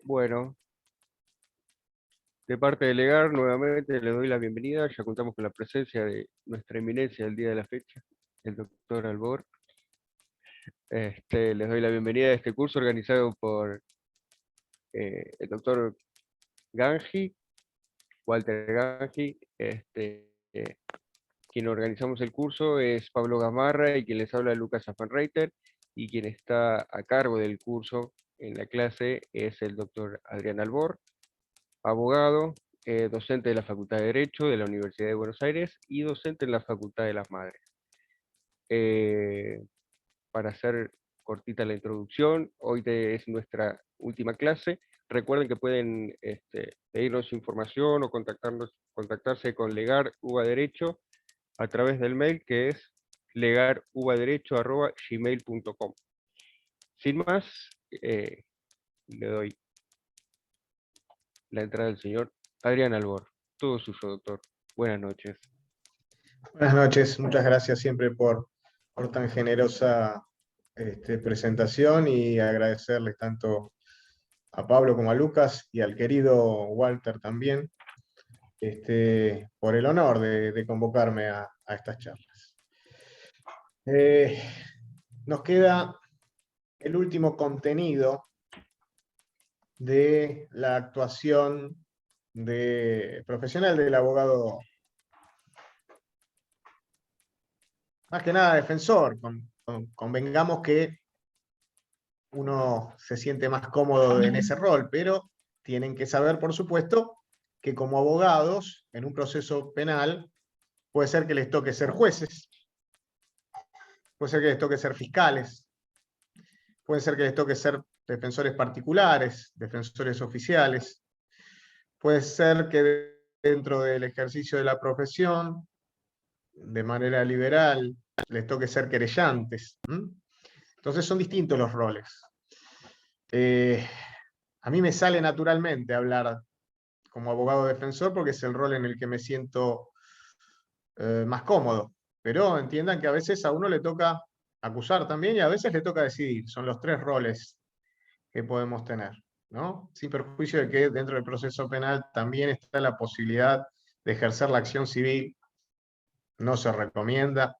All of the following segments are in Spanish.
Bueno, de parte de Legar, nuevamente le doy la bienvenida. Ya contamos con la presencia de nuestra eminencia del día de la fecha, el doctor Albor. Les doy la bienvenida a este curso organizado por el doctor Gangi, Walter Gangi. Quien organizamos el curso es Pablo Gamarra y quien les habla Lucas Afanreiter, y quien está a cargo del curso en la clase es el doctor Adrián Albor, abogado, docente de la Facultad de Derecho de la Universidad de Buenos Aires y docente en la Facultad de las Madres. Eh, para hacer cortita la introducción, hoy es nuestra última clase. Recuerden que pueden pedirnos información o contactarse con Legar UBA Derecho a través del mail que es legarubaderecho@gmail.com. Sin más, le doy la entrada al señor Adrián Albor. Todo suyo, doctor. Buenas noches. Buenas noches, muchas gracias siempre por tan generosa presentación, y agradecerles tanto a Pablo como a Lucas y al querido Walter también por el honor de convocarme a estas charlas. Nos queda el último contenido de la actuación profesional del abogado, más que nada defensor. Convengamos que uno se siente más cómodo en ese rol, pero tienen que saber, por supuesto, que como abogados, en un proceso penal, puede ser que les toque ser jueces, puede ser que les toque ser fiscales, puede ser que les toque ser defensores particulares, defensores oficiales, puede ser que dentro del ejercicio de la profesión, de manera liberal, les toque ser querellantes. Entonces son distintos los roles. A mí me sale naturalmente hablar como abogado defensor porque es el rol en el que me siento más cómodo, pero entiendan que a veces a uno le toca acusar también y a veces le toca decidir. Son los tres roles que podemos tener, ¿no? Sin perjuicio de que dentro del proceso penal también está la posibilidad de ejercer la acción civil. No se recomienda.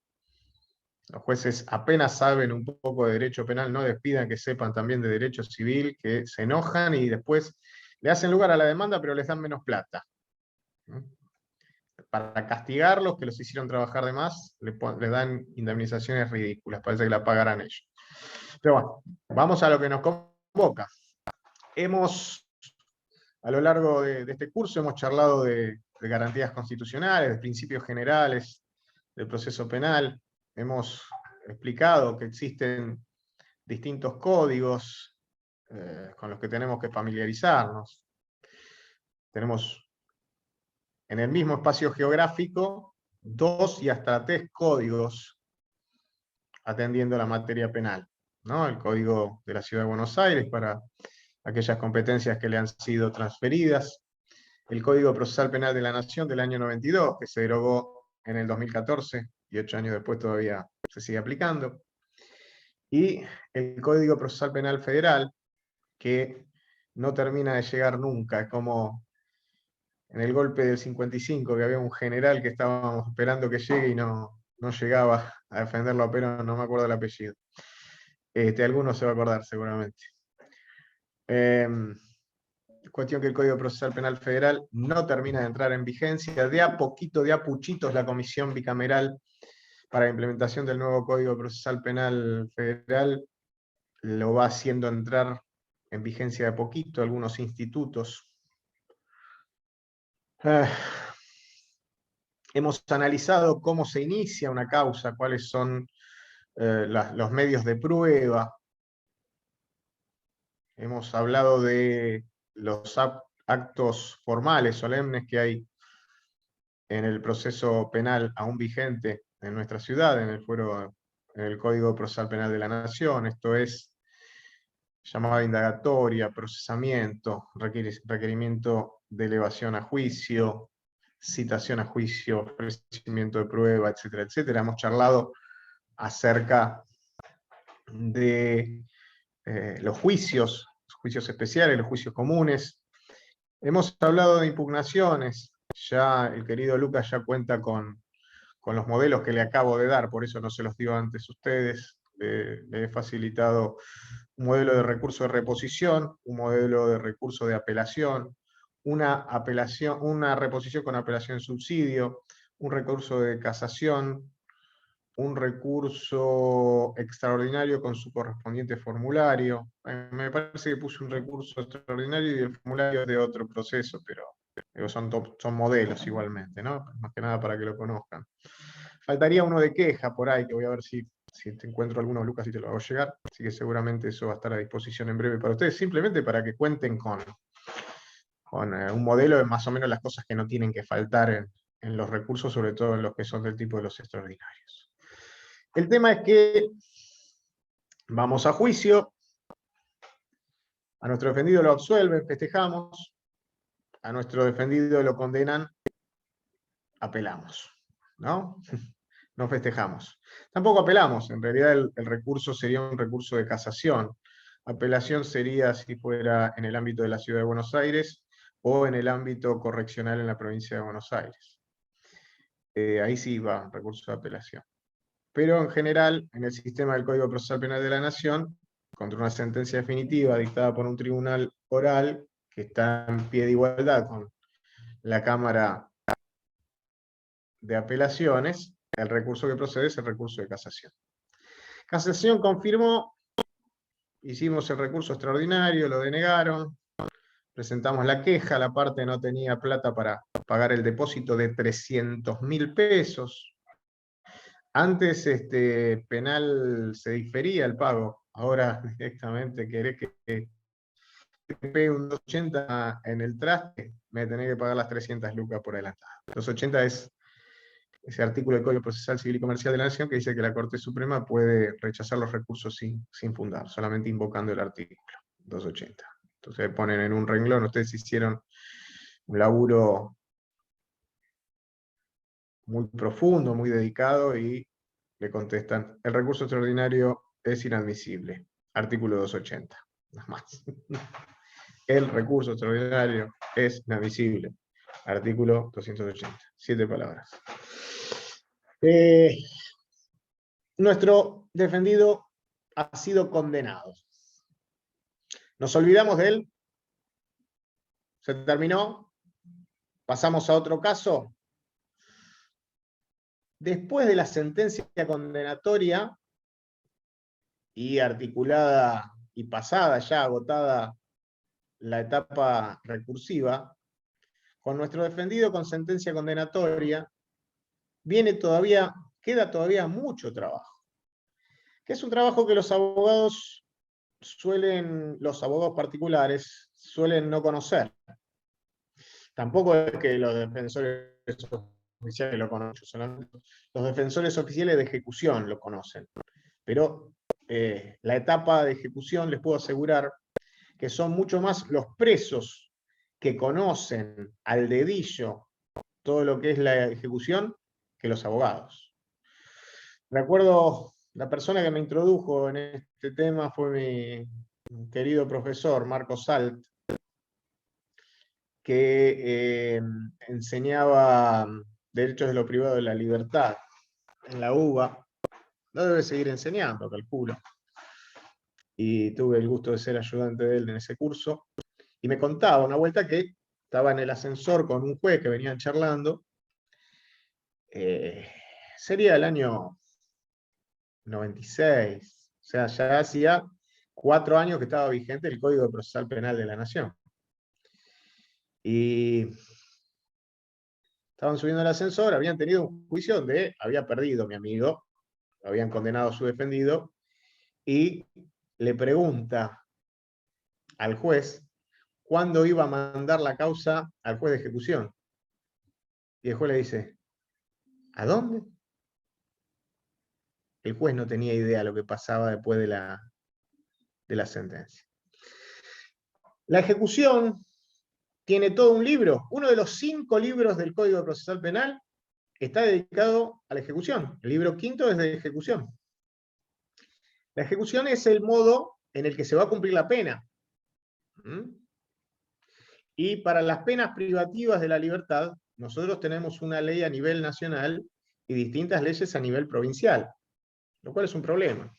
Los jueces apenas saben un poco de derecho penal, no les pidan que sepan también de derecho civil, que se enojan y después le hacen lugar a la demanda, pero les dan menos plata. Para castigarlos, que los hicieron trabajar de más, les dan indemnizaciones ridículas, parece que la pagarán ellos. Pero bueno, vamos a lo que nos convoca. A lo largo de este curso, hemos charlado de garantías constitucionales, de principios generales del proceso penal. Hemos explicado que existen distintos códigos con los que tenemos que familiarizarnos. Tenemos en el mismo espacio geográfico 2 y hasta 3 códigos atendiendo la materia penal, ¿no? El Código de la Ciudad de Buenos Aires para aquellas competencias que le han sido transferidas, el Código Procesal Penal de la Nación del año 92, que se derogó en el 2014 y 8 años después todavía se sigue aplicando, y el Código Procesal Penal Federal, que no termina de llegar nunca. Es como en el golpe del 55, que había un general que estábamos esperando que llegue y no llegaba a defenderlo, pero no me acuerdo el apellido. Alguno se va a acordar seguramente. Cuestión que el Código Procesal Penal Federal no termina de entrar en vigencia. De a poquito, de a puchitos, la Comisión Bicameral para la implementación del nuevo Código Procesal Penal Federal lo va haciendo entrar en vigencia de a poquito, algunos institutos. Hemos analizado cómo se inicia una causa, cuáles son los medios de prueba. Hemos hablado de los actos formales, solemnes que hay en el proceso penal aún vigente en nuestra ciudad, en el Código Procesal Penal de la Nación. Esto es llamada indagatoria, procesamiento, requerimiento de elevación a juicio, citación a juicio, ofrecimiento de prueba, etcétera, etcétera. Hemos charlado acerca de los juicios juicios especiales, los juicios comunes. Hemos hablado de impugnaciones, ya el querido Lucas ya cuenta con los modelos que le acabo de dar, por eso no se los dio antes a ustedes. Le he facilitado un modelo de recurso de reposición, un modelo de recurso de apelación, una reposición con apelación en subsidio, un recurso de casación, un recurso extraordinario con su correspondiente formulario. Me parece que puse un recurso extraordinario y el formulario es de otro proceso, pero son modelos igualmente, ¿no? Más que nada para que lo conozcan. Faltaría uno de queja por ahí, que voy a ver si te encuentro alguno, Lucas, y te lo hago llegar. Así que seguramente eso va a estar a disposición en breve para ustedes, simplemente para que cuenten con un modelo de más o menos las cosas que no tienen que faltar en los recursos, sobre todo en los que son del tipo de los extraordinarios. El tema es que vamos a juicio, a nuestro defendido lo absuelven, festejamos, a nuestro defendido lo condenan, apelamos, ¿no? No festejamos. Tampoco apelamos, en realidad el recurso sería un recurso de casación. Apelación sería si fuera en el ámbito de la Ciudad de Buenos Aires o en el ámbito correccional en la provincia de Buenos Aires. Ahí sí va recurso de apelación. Pero en general, en el sistema del Código Procesal Penal de la Nación, contra una sentencia definitiva dictada por un tribunal oral que está en pie de igualdad con la Cámara de Apelaciones, el recurso que procede es el recurso de casación. Casación confirmó, hicimos el recurso extraordinario, lo denegaron, presentamos la queja, la parte no tenía plata para pagar el depósito de 300.000 pesos. Antes penal se difería el pago, ahora directamente querés que te pegue un 280 en el traste, me tenés que pagar las 300 lucas por adelantado. 280 es ese artículo del Código Procesal Civil y Comercial de la Nación que dice que la Corte Suprema puede rechazar los recursos sin fundar, solamente invocando el artículo 280. Entonces ponen en un renglón, ustedes hicieron un laburo muy profundo, muy dedicado, y le contestan, el recurso extraordinario es inadmisible. Artículo 280, nada más. El recurso extraordinario es inadmisible. Artículo 280. 7 palabras. Nuestro defendido ha sido condenado. Nos olvidamos de él. Se terminó. Pasamos a otro caso. Después de la sentencia condenatoria y articulada y pasada, ya agotada la etapa recursiva, con nuestro defendido con sentencia condenatoria, queda todavía mucho trabajo. Que es un trabajo que los abogados particulares suelen no conocer. Tampoco es que los defensores oficiales lo conocen, solamente los defensores oficiales de ejecución lo conocen. Pero la etapa de ejecución, les puedo asegurar que son mucho más los presos que conocen al dedillo todo lo que es la ejecución que los abogados. Recuerdo, la persona que me introdujo en este tema fue mi querido profesor, Marco Salt, que enseñaba Derechos de lo Privado de la Libertad en la UBA. Lo debe seguir enseñando, calculo. Y tuve el gusto de ser ayudante de él en ese curso. Y me contaba una vuelta que estaba en el ascensor con un juez que venían charlando. Sería el año 96. O sea, ya hacía 4 años que estaba vigente el Código Procesal Penal de la Nación. Y estaban subiendo el ascensor, habían tenido un juicio donde había perdido mi amigo, lo habían condenado a su defendido, y le pregunta al juez cuándo iba a mandar la causa al juez de ejecución. Y el juez le dice, ¿a dónde? El juez no tenía idea de lo que pasaba después de la sentencia. La ejecución tiene todo un libro. Uno de los 5 libros del Código Procesal Penal está dedicado a la ejecución. El libro 5º es de ejecución. La ejecución es el modo en el que se va a cumplir la pena. ¿Mm? Y para las penas privativas de la libertad, nosotros tenemos una ley a nivel nacional y distintas leyes a nivel provincial, lo cual es un problema.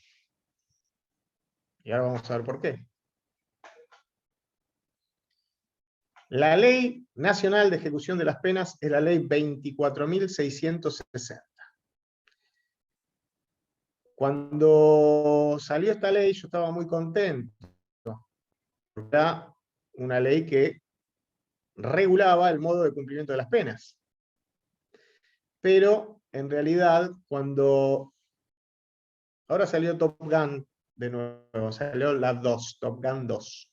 Y ahora vamos a ver por qué. La Ley Nacional de Ejecución de las Penas es la Ley 24.660. Cuando salió esta ley yo estaba muy contento. Era una ley que regulaba el modo de cumplimiento de las penas. Pero en realidad ahora salió Top Gun de nuevo, salió la 2, Top Gun 2.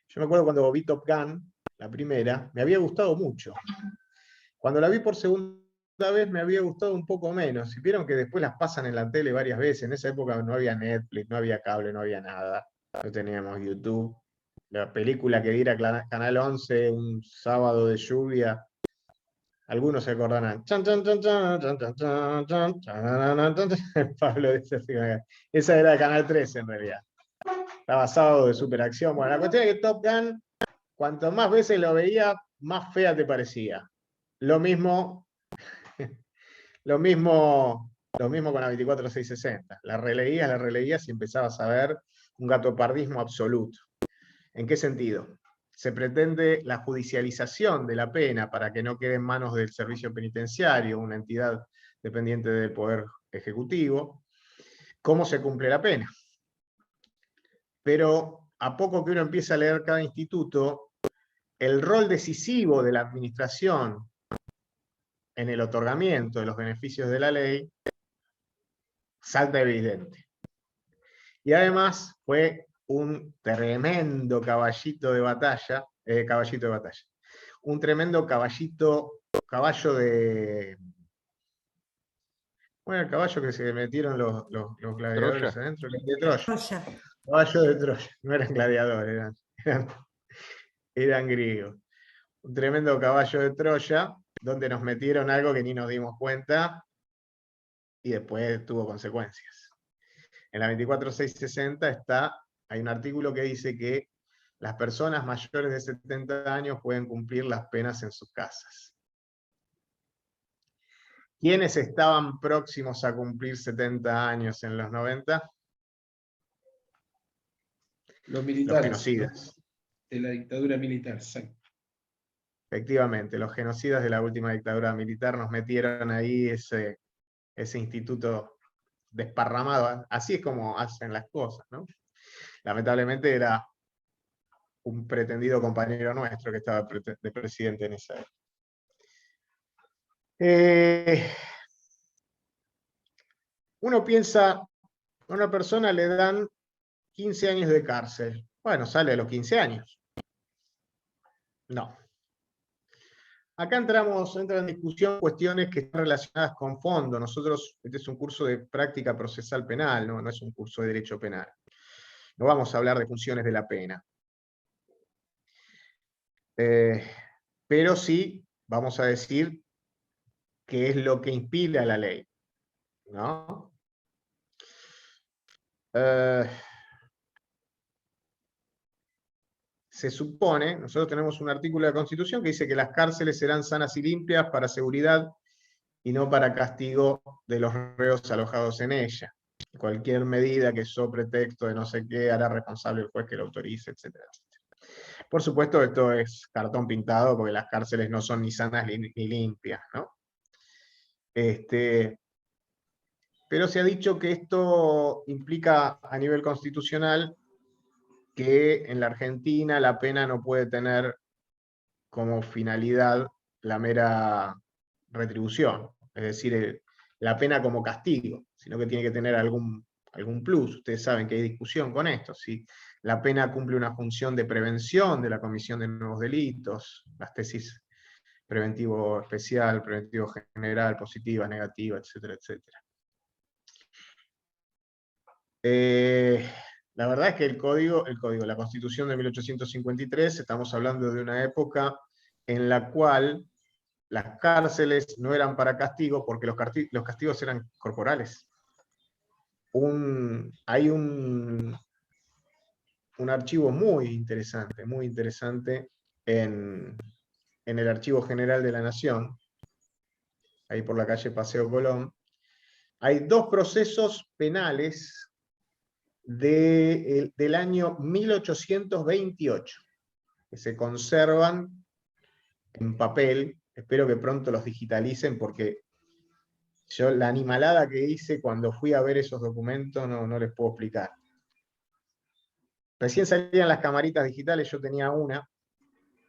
Yo me acuerdo cuando vi Top Gun, la primera, me había gustado mucho. Cuando la vi por segunda vez me había gustado un poco menos. Y vieron que después las pasan en la tele varias veces. En esa época no había Netflix, no había cable, no había nada. No teníamos YouTube. La película que diera Canal 11 un sábado de lluvia. Algunos se acordarán. Pablo dice así. Esa era de Canal 13 en realidad. Estaba sábado de superacción. Bueno, la cuestión es que Top Gun, cuanto más veces lo veía, más fea te parecía. Lo mismo con la 24.660. La releías y empezabas a ver un gatopardismo absoluto. ¿En qué sentido? Se pretende la judicialización de la pena para que no quede en manos del servicio penitenciario, una entidad dependiente del Poder Ejecutivo. ¿Cómo se cumple la pena? Pero a poco que uno empieza a leer cada instituto, el rol decisivo de la administración en el otorgamiento de los beneficios de la ley salta evidente. Y además fue un tremendo caballito de batalla, un tremendo caballo de... Bueno, el caballo que se metieron los gladiadores Troya. adentro, de Troya. Troya. Caballo de Troya, no eran gladiadores, eran griegos. Un tremendo caballo de Troya, donde nos metieron algo que ni nos dimos cuenta, y después tuvo consecuencias. En la 24.660 hay un artículo que dice que las personas mayores de 70 años pueden cumplir las penas en sus casas. ¿Quiénes estaban próximos a cumplir 70 años en los 90? Los militares. Los genocidas. De la dictadura militar, exacto. Efectivamente, los genocidas de la última dictadura militar nos metieron ahí ese instituto desparramado. Así es como hacen las cosas, ¿no? Lamentablemente era un pretendido compañero nuestro que estaba de presidente en esa época. Uno piensa, a una persona le dan 15 años de cárcel. Bueno, sale a los 15 años. No. Acá entran en discusión cuestiones que están relacionadas con fondo. Nosotros, este es un curso de práctica procesal penal, no es un curso de derecho penal. No vamos a hablar de funciones de la pena. Pero sí vamos a decir qué es lo que inspira la ley, ¿no? Se supone, nosotros tenemos un artículo de la Constitución que dice que las cárceles serán sanas y limpias para seguridad y no para castigo de los reos alojados en ella. Cualquier medida que sobre pretexto de no sé qué hará responsable el juez que lo autorice, etcétera, etcétera. Por supuesto, esto es cartón pintado porque las cárceles no son ni sanas ni limpias, ¿no? Pero se ha dicho que esto implica a nivel constitucional que en la Argentina la pena no puede tener como finalidad la mera retribución, es decir, la pena como castigo, sino que tiene que tener algún plus. Ustedes saben que hay discusión con esto, si la pena cumple una función de prevención de la comisión de nuevos delitos, las tesis preventivo especial, preventivo general, positiva, negativa, etcétera, etcétera. La verdad es que la Constitución de 1853, estamos hablando de una época en la cual las cárceles no eran para castigo porque los castigos eran corporales. Hay un un archivo muy interesante en el Archivo General de la Nación, ahí por la calle Paseo Colón. Hay 2 procesos penales del año 1828, que se conservan en papel. Espero que pronto los digitalicen, porque yo la animalada que hice cuando fui a ver esos documentos no les puedo explicar. Recién salían las camaritas digitales, yo tenía una.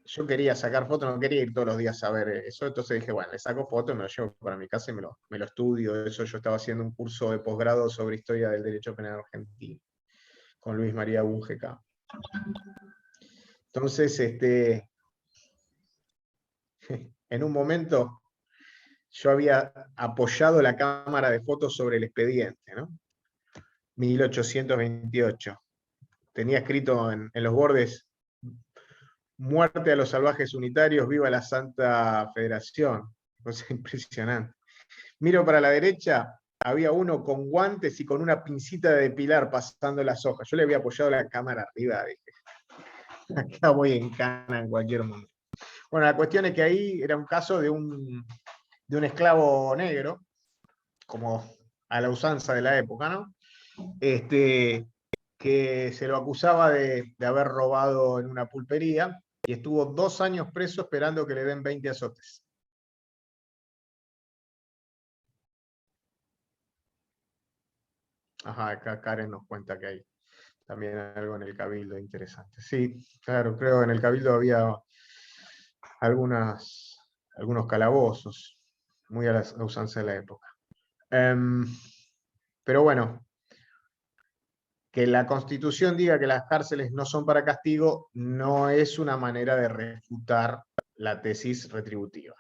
Yo quería sacar fotos, no quería ir todos los días a ver eso, entonces dije, bueno, le saco fotos, me lo llevo para mi casa y me lo estudio. Eso yo estaba haciendo un curso de posgrado sobre historia del derecho penal argentino, con Luis María Bungeca. Entonces, en un momento, yo había apoyado la cámara de fotos sobre el expediente, ¿no? 1828. Tenía escrito en los bordes: muerte a los salvajes unitarios, viva la Santa Federación. Cosa impresionante. Miro para la derecha, había uno con guantes y con una pincita de depilar pasando las hojas. Yo le había apoyado la cámara arriba, dije, acá voy en cana en cualquier momento. Bueno, la cuestión es que ahí era un caso de un esclavo negro, como a la usanza de la época, ¿no? Que se lo acusaba de haber robado en una pulpería, y estuvo 2 años preso esperando que le den 20 azotes. Ajá, acá Karen nos cuenta que hay también algo en el Cabildo interesante. Sí, claro, creo que en el Cabildo había algunos calabozos, muy a la usanza de la época. Pero bueno, que la Constitución diga que las cárceles no son para castigo no es una manera de refutar la tesis retributiva.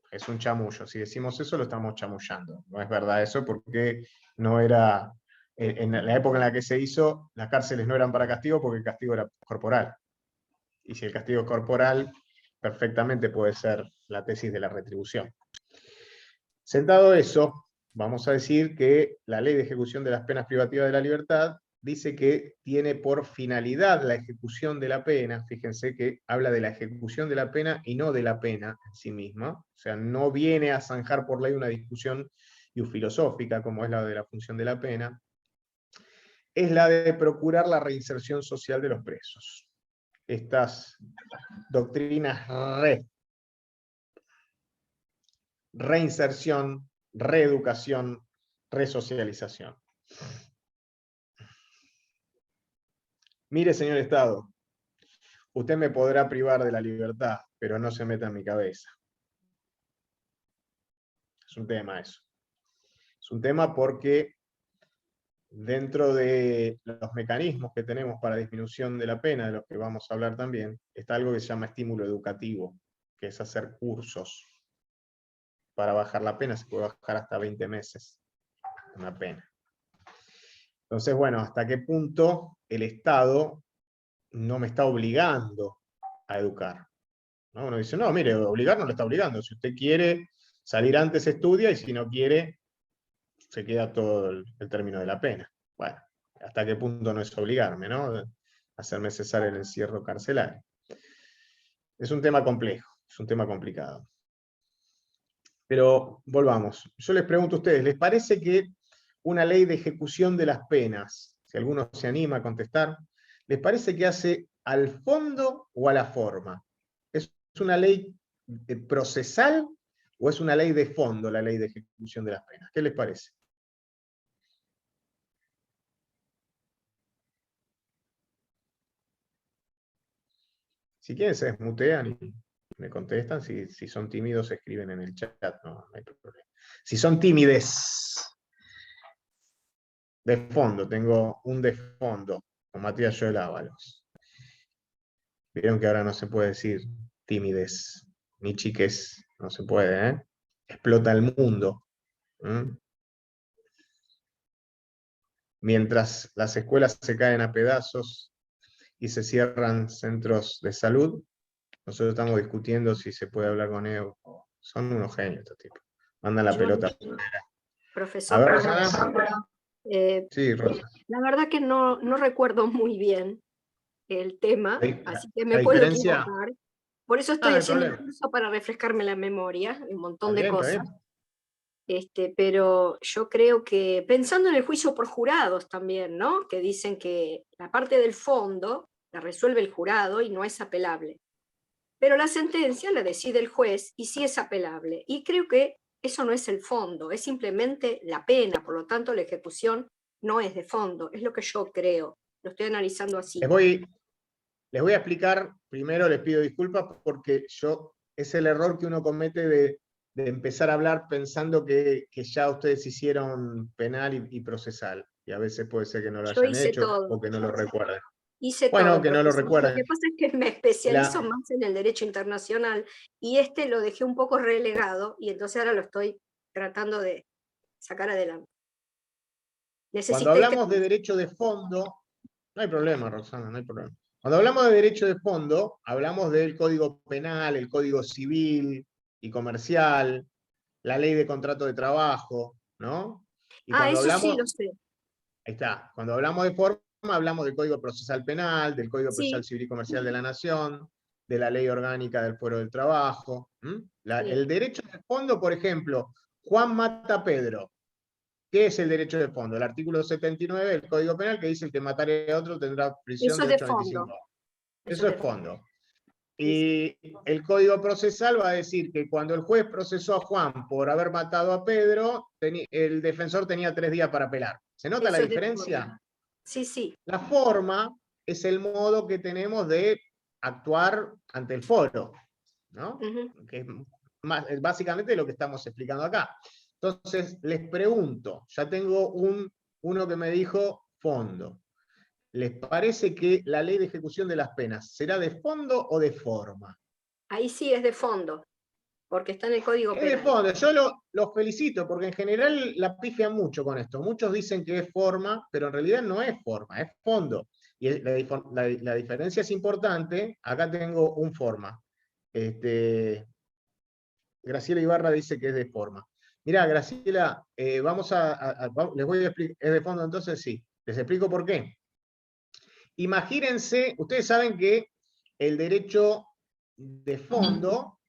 Es un chamullo. Si decimos eso, lo estamos chamullando. No es verdad eso, porque no era... En la época en la que se hizo, las cárceles no eran para castigo, porque el castigo era corporal. Y si el castigo es corporal, perfectamente puede ser la tesis de la retribución. Sentado eso, vamos a decir que la Ley de Ejecución de las Penas Privativas de la Libertad dice que tiene por finalidad la ejecución de la pena. Fíjense que habla de la ejecución de la pena y no de la pena en sí misma. O sea, no viene a zanjar por ley una discusión filosófica, como es la de la función de la pena. Es la de procurar la reinserción social de los presos. Estas doctrinas reinserción, reeducación, resocialización. Mire, señor Estado, usted me podrá privar de la libertad, pero no se meta en mi cabeza. Es un tema eso. Es un tema porque dentro de los mecanismos que tenemos para disminución de la pena, de los que vamos a hablar también, está algo que se llama estímulo educativo, que es hacer cursos para bajar la pena. Se puede bajar hasta 20 meses una pena. Entonces, bueno, ¿hasta qué punto el Estado no me está obligando a educar? ¿No? Uno dice, no, mire, obligar no lo está obligando. Si usted quiere salir antes, estudia, y si no quiere, se queda todo el término de la pena. Bueno, ¿hasta qué punto no es obligarme, ¿no? Hacerme cesar el encierro carcelario? Es un tema complejo, es un tema complicado. Pero volvamos. Yo les pregunto a ustedes, ¿les parece que una ley de ejecución de las penas, si alguno se anima a contestar, les parece que hace al fondo o a la forma? ¿Es una ley procesal o es una ley de fondo la ley de ejecución de las penas? ¿Qué les parece? Si quieren se desmutean y me contestan. Si son tímidos, se escriben en el chat, no hay problema. Si son tímides, de fondo, tengo un de fondo con Matías Joel Ábalos. Vieron que ahora no se puede decir tímides ni chiques, no se puede, ¿eh? Explota el mundo. Mientras las escuelas se caen a pedazos y se cierran centros de salud, nosotros estamos discutiendo si se puede hablar con ellos. Son unos genios estos tipos. Mandan la pelota. Profesor, a ver, Rosana. Sí, Rosa. la verdad que no recuerdo muy bien el tema, así que me la puedo diferencia... equivocar. Por eso Ah, estoy no hay haciendo el problema. curso para refrescarme la memoria, un montón Está de bien, está cosas. bien. Pero yo creo que, pensando en el juicio por jurados también, ¿no? Que dicen que la parte del fondo la resuelve el jurado y no es apelable. Pero la sentencia la decide el juez y sí es apelable. Y creo que eso no es el fondo, es simplemente la pena, por lo tanto la ejecución no es de fondo, es lo que yo creo. Lo estoy analizando así. Les voy a explicar, primero les pido disculpas porque es el error que uno comete de empezar a hablar pensando que ya ustedes hicieron penal y procesal. Y a veces puede ser que no lo Yo hayan hice hecho todo. o que no lo recuerden. Hice Bueno, todo, que no lo profesor. Lo recuerden. que pasa es que me especializo más en el derecho internacional y lo dejé un poco relegado y entonces ahora lo estoy tratando de sacar adelante. Cuando Necesité hablamos de derecho de fondo, no hay problema, Roxana, no hay problema. Cuando hablamos de derecho de fondo, hablamos del Código Penal, el Código Civil y Comercial, la Ley de Contrato de Trabajo, ¿no? Y cuando eso sí hablamos, lo sé. ahí está, cuando hablamos de forma, hablamos del Código Procesal Penal, del Código Procesal Sí, Civil y Comercial de la Nación, de la Ley Orgánica del Fuero del Trabajo. sí. El derecho de fondo, por ejemplo, Juan mata a Pedro. ¿Qué es el derecho de fondo? El artículo 79 del Código Penal que dice el que matare a otro tendrá prisión Eso de es de 8 a 25 fondo. años. Eso Eso es es de fondo. fondo. Sí, sí. Y el Código Procesal va a decir que cuando el juez procesó a Juan por haber matado a Pedro, el defensor tenía 3 días para apelar. ¿Se nota la Eso es de diferencia? forma. Sí, sí. La forma es el modo que tenemos de actuar ante el foro, ¿no? Ujú. Que es básicamente lo que estamos explicando acá. Entonces, les pregunto, ya tengo uno que me dijo fondo. ¿Les parece que la ley de ejecución de las penas será de fondo o de forma? Ahí sí es de fondo, porque está en el Código Es de Penal. fondo, yo los felicito porque en general la pifian mucho con esto. Muchos dicen que es forma, pero en realidad no es forma, es fondo. Y la diferencia es importante. Acá tengo un forma. Graciela Ibarra dice que es de forma. Mirá, Graciela, les voy a explicar, ¿es de fondo entonces? Sí. Les explico por qué. Imagínense, ustedes saben que el derecho de fondo,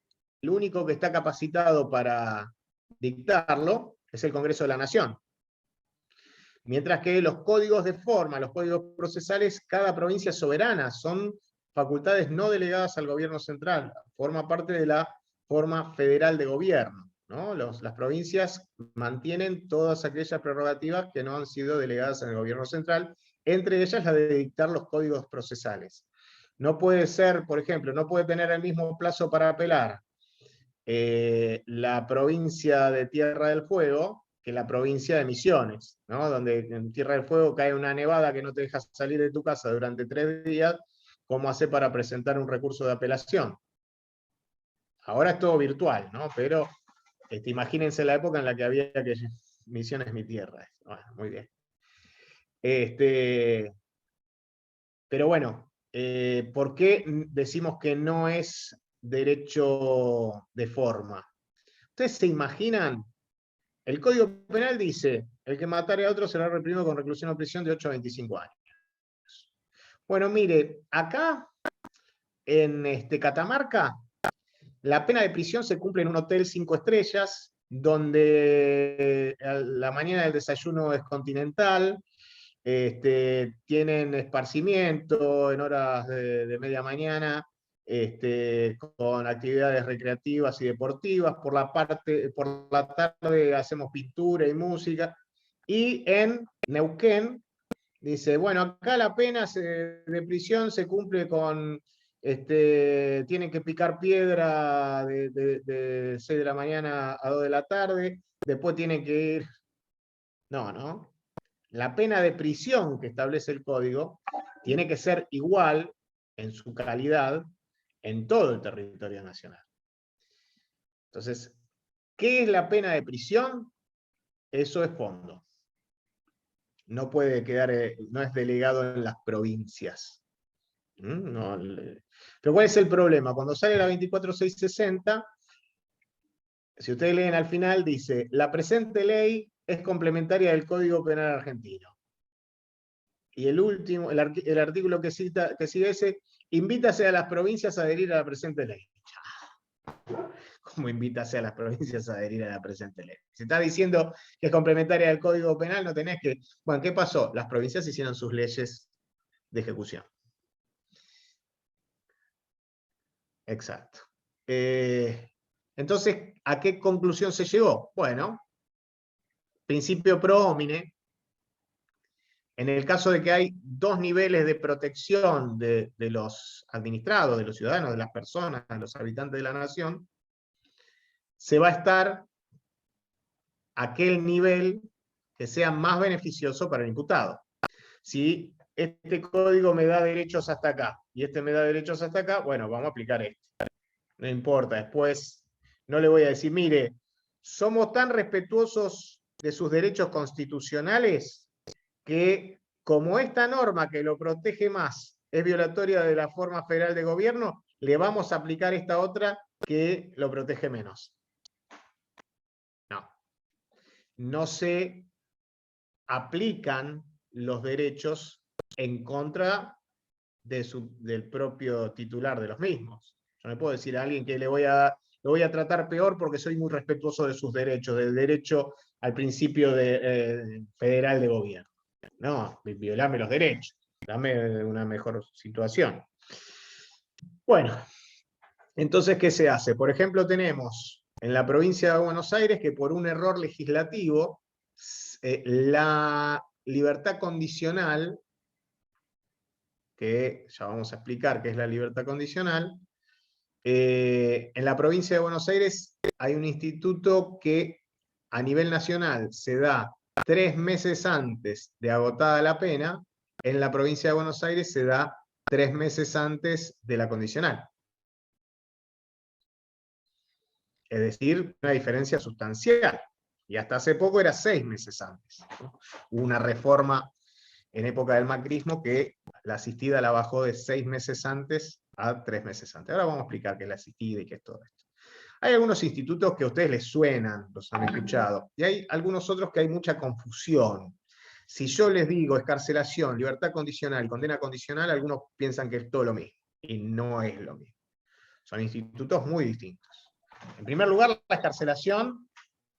el único que está capacitado para dictarlo es el Congreso de la Nación. Mientras que los códigos de forma, los códigos procesales, cada provincia es soberana, son facultades no delegadas al gobierno central, forma parte de la forma federal de gobierno, ¿no? Las provincias mantienen todas aquellas prerrogativas que no han sido delegadas en el gobierno central, entre ellas la de dictar los códigos procesales. No puede ser, por ejemplo, no puede tener el mismo plazo para apelar la provincia de Tierra del Fuego que la provincia de Misiones, ¿no? Donde en Tierra del Fuego cae una nevada que no te deja salir de tu casa durante 3 días, ¿cómo hace para presentar un recurso de apelación? Ahora es todo virtual, ¿no? Pero imagínense la época en la que había que Misiones es mi tierra. Bueno, muy bien. Pero bueno, ¿por qué decimos que no es derecho de forma? ¿Ustedes se imaginan? El Código Penal dice, el que matare a otro será reprimido con reclusión o prisión de 8 a 25 años. Bueno, mire, acá en Catamarca, la pena de prisión se cumple en un hotel 5 estrellas, donde la mañana del desayuno es continental, tienen esparcimiento en horas de media mañana, con actividades recreativas y deportivas. Por la tarde hacemos pintura y música. Y en Neuquén, dice, bueno, acá la pena de prisión se cumple con, tienen que picar piedra de 6 de la mañana a 2 de la tarde, después tienen que ir... No. La pena de prisión que establece el código tiene que ser igual en su calidad en todo el territorio nacional. Entonces, ¿qué es la pena de prisión? Eso es fondo. No puede quedar, no es delegado en las provincias. No, pero ¿cuál es el problema? Cuando sale la 24660, si ustedes leen al final, dice, la presente ley es complementaria del Código Penal argentino. Y el último, el artículo que sigue ese, invítase a las provincias a adherir a la presente ley. ¿Cómo invítase a las provincias a adherir a la presente ley? Si está diciendo que es complementaria del Código Penal, no tenés que... Bueno, ¿qué pasó? Las provincias hicieron sus leyes de ejecución. Exacto. Entonces, ¿a qué conclusión se llegó? Bueno, principio pro homine. En el caso de que hay dos niveles de protección de los administrados, de los ciudadanos, de las personas, de los habitantes de la nación, se va a estar aquel nivel que sea más beneficioso para el imputado. Si este código me da derechos hasta acá y este me da derechos hasta acá, bueno, vamos a aplicar este. No importa, después no le voy a decir, mire, somos tan respetuosos de sus derechos constitucionales que como esta norma que lo protege más es violatoria de la forma federal de gobierno, le vamos a aplicar esta otra que lo protege menos. No. No se aplican los derechos en contra del propio titular de los mismos. Yo no puedo decir a alguien que lo voy a tratar peor porque soy muy respetuoso de sus derechos, del derecho al principio federal de gobierno. No, violame los derechos, dame una mejor situación. Bueno, entonces, ¿qué se hace? Por ejemplo, tenemos en la provincia de Buenos Aires que por un error legislativo, la libertad condicional, que ya vamos a explicar qué es la libertad condicional, en la provincia de Buenos Aires hay un instituto que a nivel nacional se da 3 meses antes de agotada la pena, en la provincia de Buenos Aires se da 3 meses antes de la condicional. Es decir, una diferencia sustancial. Y hasta hace poco era 6 meses antes, ¿no? Hubo una reforma en época del macrismo que la asistida la bajó de 6 meses antes a 3 meses antes. Ahora vamos a explicar qué es la asistida y qué es todo esto. Hay algunos institutos que a ustedes les suenan, los han escuchado, y hay algunos otros que hay mucha confusión. Si yo les digo excarcelación, libertad condicional, condena condicional, algunos piensan que es todo lo mismo, y no es lo mismo. Son institutos muy distintos. En primer lugar, la excarcelación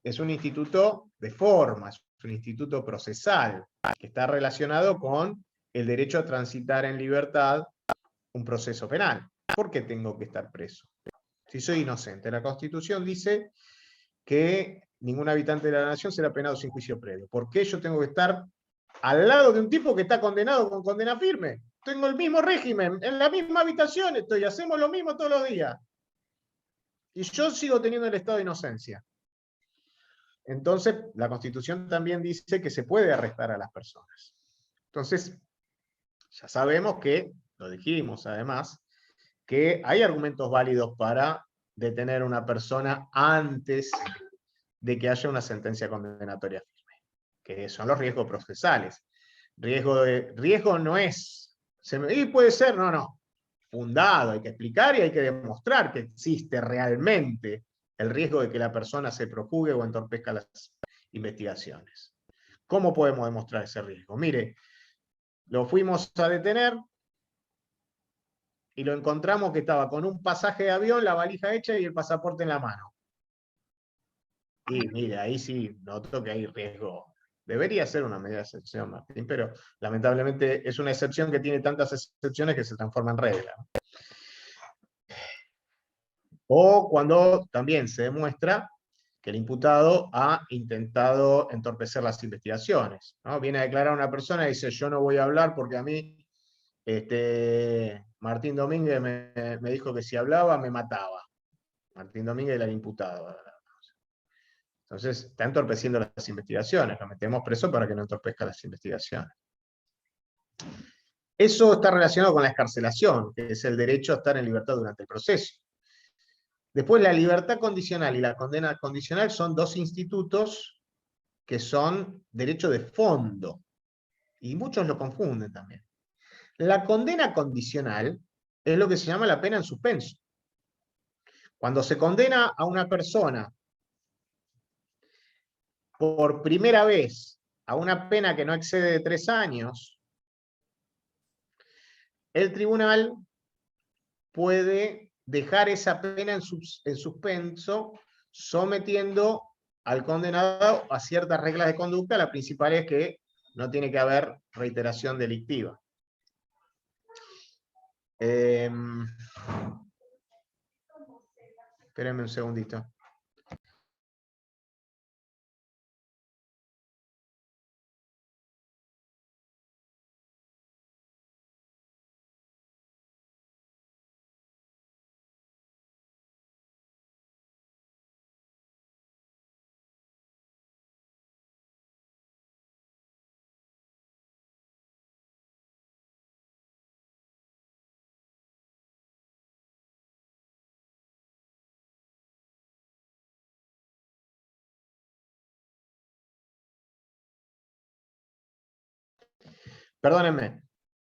es un instituto de forma, es un instituto procesal, que está relacionado con el derecho a transitar en libertad un proceso penal. ¿Por qué tengo que estar preso? Si soy inocente. La Constitución dice que ningún habitante de la nación será penado sin juicio previo. ¿Por qué yo tengo que estar al lado de un tipo que está condenado con condena firme? Tengo el mismo régimen, en la misma habitación estoy, hacemos lo mismo todos los días. Y yo sigo teniendo el estado de inocencia. Entonces, la Constitución también dice que se puede arrestar a las personas. Entonces, ya sabemos que, lo dijimos además, que hay argumentos válidos para detener a una persona antes de que haya una sentencia condenatoria firme, que son los riesgos procesales. Riesgo no es, y puede ser, no, fundado, hay que explicar y hay que demostrar que existe realmente el riesgo de que la persona se profugue o entorpezca las investigaciones. ¿Cómo podemos demostrar ese riesgo? Mire, lo fuimos a detener y lo encontramos que estaba con un pasaje de avión, la valija hecha y el pasaporte en la mano. Y mire, ahí sí noto que hay riesgo. Debería ser una medida de excepción, Martín, pero lamentablemente es una excepción que tiene tantas excepciones que se transforma en regla. O cuando también se demuestra que el imputado ha intentado entorpecer las investigaciones, ¿no? Viene a declarar una persona y dice, yo no voy a hablar porque a mí Martín Domínguez me dijo que si hablaba me mataba. Martín Domínguez era el imputado. Entonces está entorpeciendo las investigaciones, lo metemos preso para que no entorpezca las investigaciones. Eso está relacionado con la excarcelación, que es el derecho a estar en libertad durante el proceso. Después la libertad condicional y la condena condicional son dos institutos que son derecho de fondo, y muchos lo confunden también. La condena condicional es lo que se llama la pena en suspenso. Cuando se condena a una persona por primera vez a una pena que no excede de 3 años, el tribunal puede dejar esa pena en suspenso, sometiendo al condenado a ciertas reglas de conducta. La principal es que no tiene que haber reiteración delictiva. Espérenme un segundito. Perdónenme.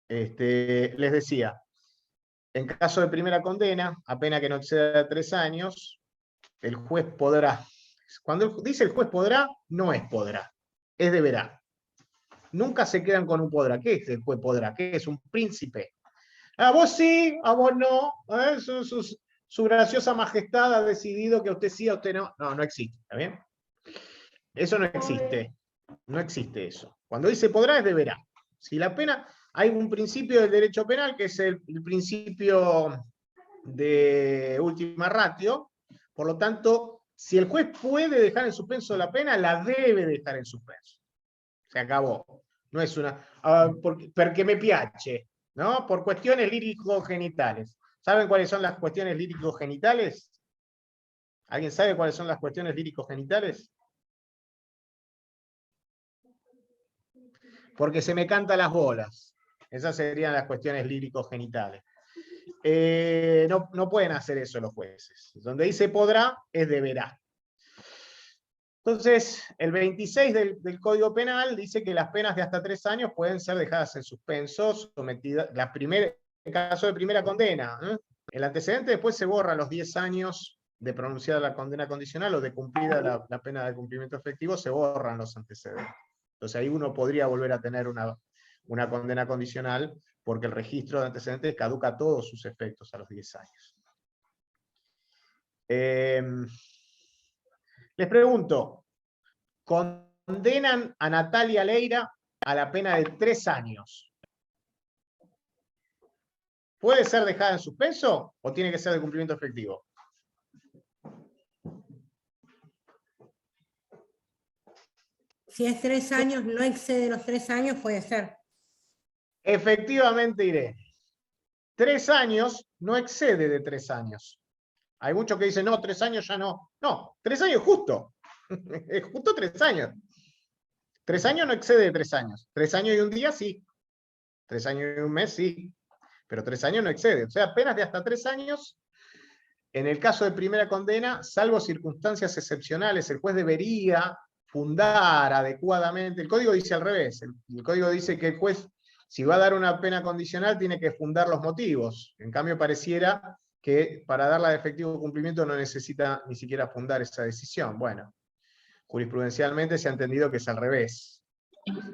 Les decía, en caso de primera condena, a pena que no exceda 3 años, el juez podrá. Cuando dice el juez podrá, no es podrá, es deberá. Nunca se quedan con un podrá. ¿Qué es el juez podrá? ¿Qué es? Un príncipe. A vos sí, a vos no. Su graciosa majestad ha decidido que a usted sí, a usted no. No, no existe. ¿Está bien? Eso no existe. No existe eso. Cuando dice podrá, es deberá. Si la pena, hay un principio del derecho penal que es el principio de última ratio. Por lo tanto, si el juez puede dejar en suspenso la pena, la debe dejar en suspenso. Se acabó. No es una... porque me piace, ¿no? Por cuestiones lírico-genitales. ¿Saben cuáles son las cuestiones lírico-genitales? ¿Alguien sabe cuáles son las cuestiones lírico-genitales? Porque se me cantan las bolas. Esas serían las cuestiones lírico-genitales. No pueden hacer eso los jueces. Donde dice podrá, es deberá. Entonces, el 26 del Código Penal dice que las penas de hasta 3 años pueden ser dejadas en suspenso, sometidas, en caso de primera condena. El antecedente después se borra a los 10 años de pronunciada la condena condicional o de cumplida la pena de cumplimiento efectivo, se borran los antecedentes. Entonces ahí uno podría volver a tener una condena condicional porque el registro de antecedentes caduca todos sus efectos a los 10 años. Les pregunto, condenan a Natalia Leira a la pena de 3 años. ¿Puede ser dejada en suspenso o tiene que ser de cumplimiento efectivo? Si es 3 años, no excede los 3 años, puede ser. Efectivamente, Irene. 3 años no excede de 3 años. Hay muchos que dicen, no, 3 años ya no. No, 3 años justo. Es justo 3 años. 3 años no excede de 3 años. 3 años y un día sí. 3 años y un mes sí. Pero 3 años no excede. O sea, penas de hasta 3 años. En el caso de primera condena, salvo circunstancias excepcionales, el juez debería fundar adecuadamente. El código dice al revés. El código dice que el juez, si va a dar una pena condicional, tiene que fundar los motivos. En cambio, pareciera que para darla de efectivo cumplimiento no necesita ni siquiera fundar esa decisión. Bueno, jurisprudencialmente se ha entendido que es al revés.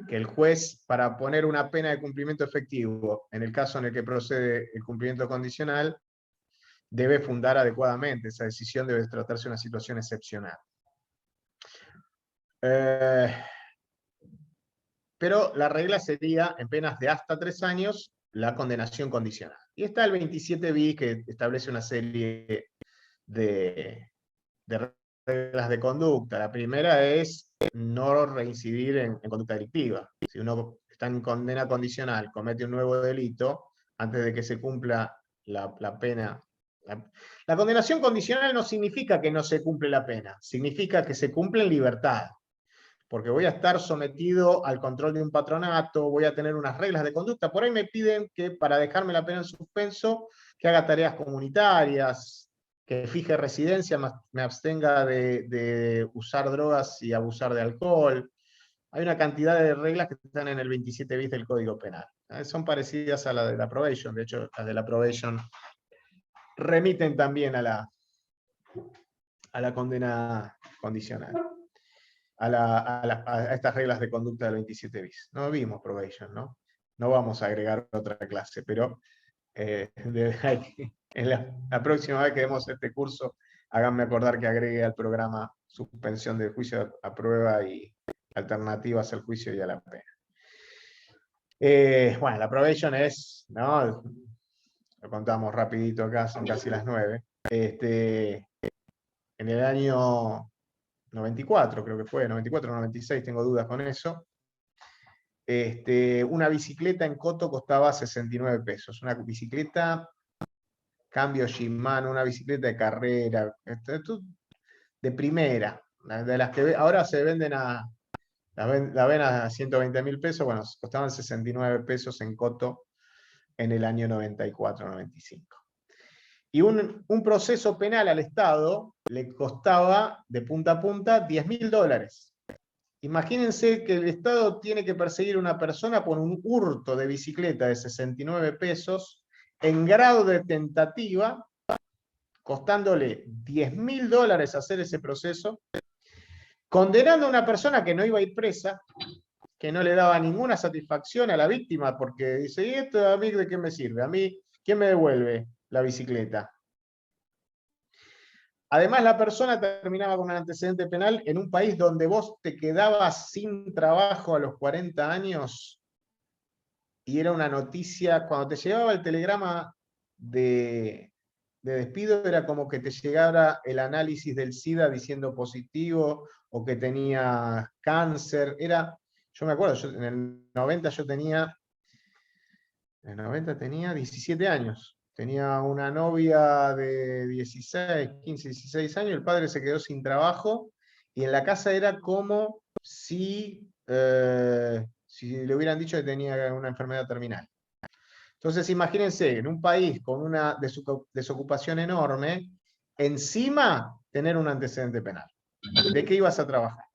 Que el juez, para poner una pena de cumplimiento efectivo, en el caso en el que procede el cumplimiento condicional, debe fundar adecuadamente. Esa decisión debe tratarse de una situación excepcional. Pero la regla sería, en penas de hasta 3 años, la condenación condicional. Y está el 27 bis que establece una serie de reglas de conducta. La primera es no reincidir en conducta delictiva. Si uno está en condena condicional, comete un nuevo delito, antes de que se cumpla la pena. La condenación condicional no significa que no se cumple la pena, significa que se cumple en libertad. Porque voy a estar sometido al control de un patronato, voy a tener unas reglas de conducta. Por ahí me piden que para dejarme la pena en suspenso, que haga tareas comunitarias, que fije residencia, me abstenga de usar drogas y abusar de alcohol. Hay una cantidad de reglas que están en el 27 bis del Código Penal. Son parecidas a la de la probation. De hecho, las de la probation remiten también a la condena condicional. A estas reglas de conducta del 27 bis. No vimos probation, ¿no? no vamos a agregar otra clase, pero en la próxima vez que demos este curso, háganme acordar que agregue al programa suspensión del juicio a prueba y alternativas al juicio y a la pena. Bueno, la probation es, ¿no? Lo contamos rapidito acá, son casi las 9. En el año 94, creo que fue, 94 o 96, tengo dudas con eso. Una bicicleta en Coto costaba 69 pesos. Una bicicleta cambio Shimano, una bicicleta de carrera, de primera, de las que ahora se venden la ven a 120.000 pesos, bueno, costaban 69 pesos en Coto en el año 94-95. Y un proceso penal al Estado le costaba de punta a punta $10.000. Imagínense que el Estado tiene que perseguir a una persona por un hurto de bicicleta de 69 pesos en grado de tentativa, costándole $10.000 hacer ese proceso, condenando a una persona que no iba a ir presa, que no le daba ninguna satisfacción a la víctima, porque dice, ¿y esto a mí de qué me sirve? ¿A mí quién me devuelve la bicicleta? Además, la persona terminaba con un antecedente penal en un país donde vos te quedabas sin trabajo a los 40 años y era una noticia, cuando te llegaba el telegrama de despido, era como que te llegara el análisis del SIDA diciendo positivo o que tenía cáncer. Yo me acuerdo, en el 90 tenía 17 años. Tenía una novia de 15, 16 años, el padre se quedó sin trabajo y en la casa era como si le hubieran dicho que tenía una enfermedad terminal. Entonces imagínense, en un país con una desocupación enorme, encima tener un antecedente penal. ¿De qué ibas a trabajar?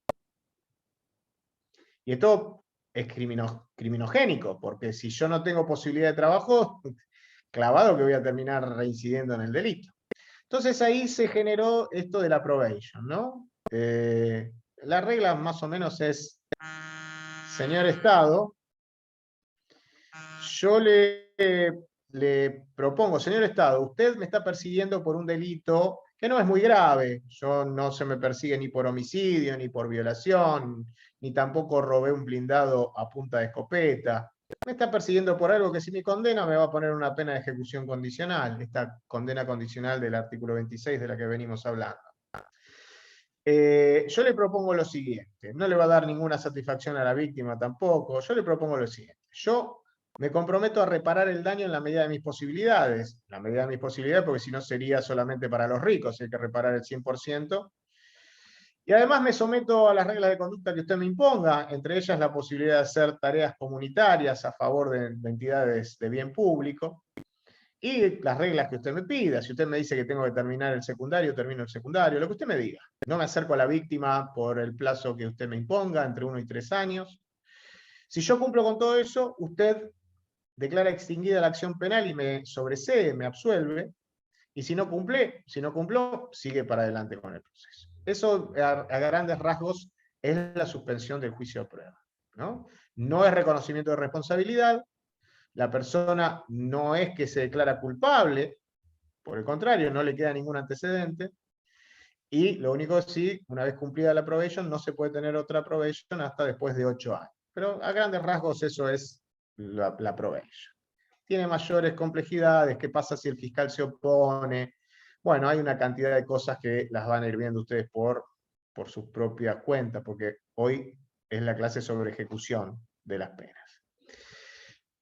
Y esto es criminogénico, porque si yo no tengo posibilidad de trabajo, clavado que voy a terminar reincidiendo en el delito. Entonces ahí se generó esto de la probation, ¿no? La regla más o menos es, señor Estado, yo le propongo, señor Estado, usted me está persiguiendo por un delito que no es muy grave. Yo no se me persigue ni por homicidio, ni por violación, ni tampoco robé un blindado a punta de escopeta. Me está persiguiendo por algo que si me condena me va a poner una pena de ejecución condicional, esta condena condicional del artículo 26 de la que venimos hablando. Yo le propongo lo siguiente, no le va a dar ninguna satisfacción a la víctima tampoco, yo le propongo lo siguiente, yo me comprometo a reparar el daño en la medida de mis posibilidades, porque si no sería solamente para los ricos, hay que reparar el 100%, y además me someto a las reglas de conducta que usted me imponga, entre ellas la posibilidad de hacer tareas comunitarias a favor de entidades de bien público, y las reglas que usted me pida. Si usted me dice que tengo que terminar el secundario, termino el secundario, lo que usted me diga. No me acerco a la víctima por el plazo que usted me imponga, entre 1 y 3 años. Si yo cumplo con todo eso, usted declara extinguida la acción penal y me sobresee, me absuelve, y si no cumplió, sigue para adelante con el proceso. Eso, a grandes rasgos, es la suspensión del juicio de prueba, ¿no? No es reconocimiento de responsabilidad, la persona no es que se declara culpable, por el contrario, no le queda ningún antecedente, y lo único es sí, una vez cumplida la probation, no se puede tener otra probation hasta después de 8 años. Pero a grandes rasgos eso es la probation. Tiene mayores complejidades, ¿qué pasa si el fiscal se opone? Bueno, hay una cantidad de cosas que las van a ir viendo ustedes por su propia cuenta, porque hoy es la clase sobre ejecución de las penas.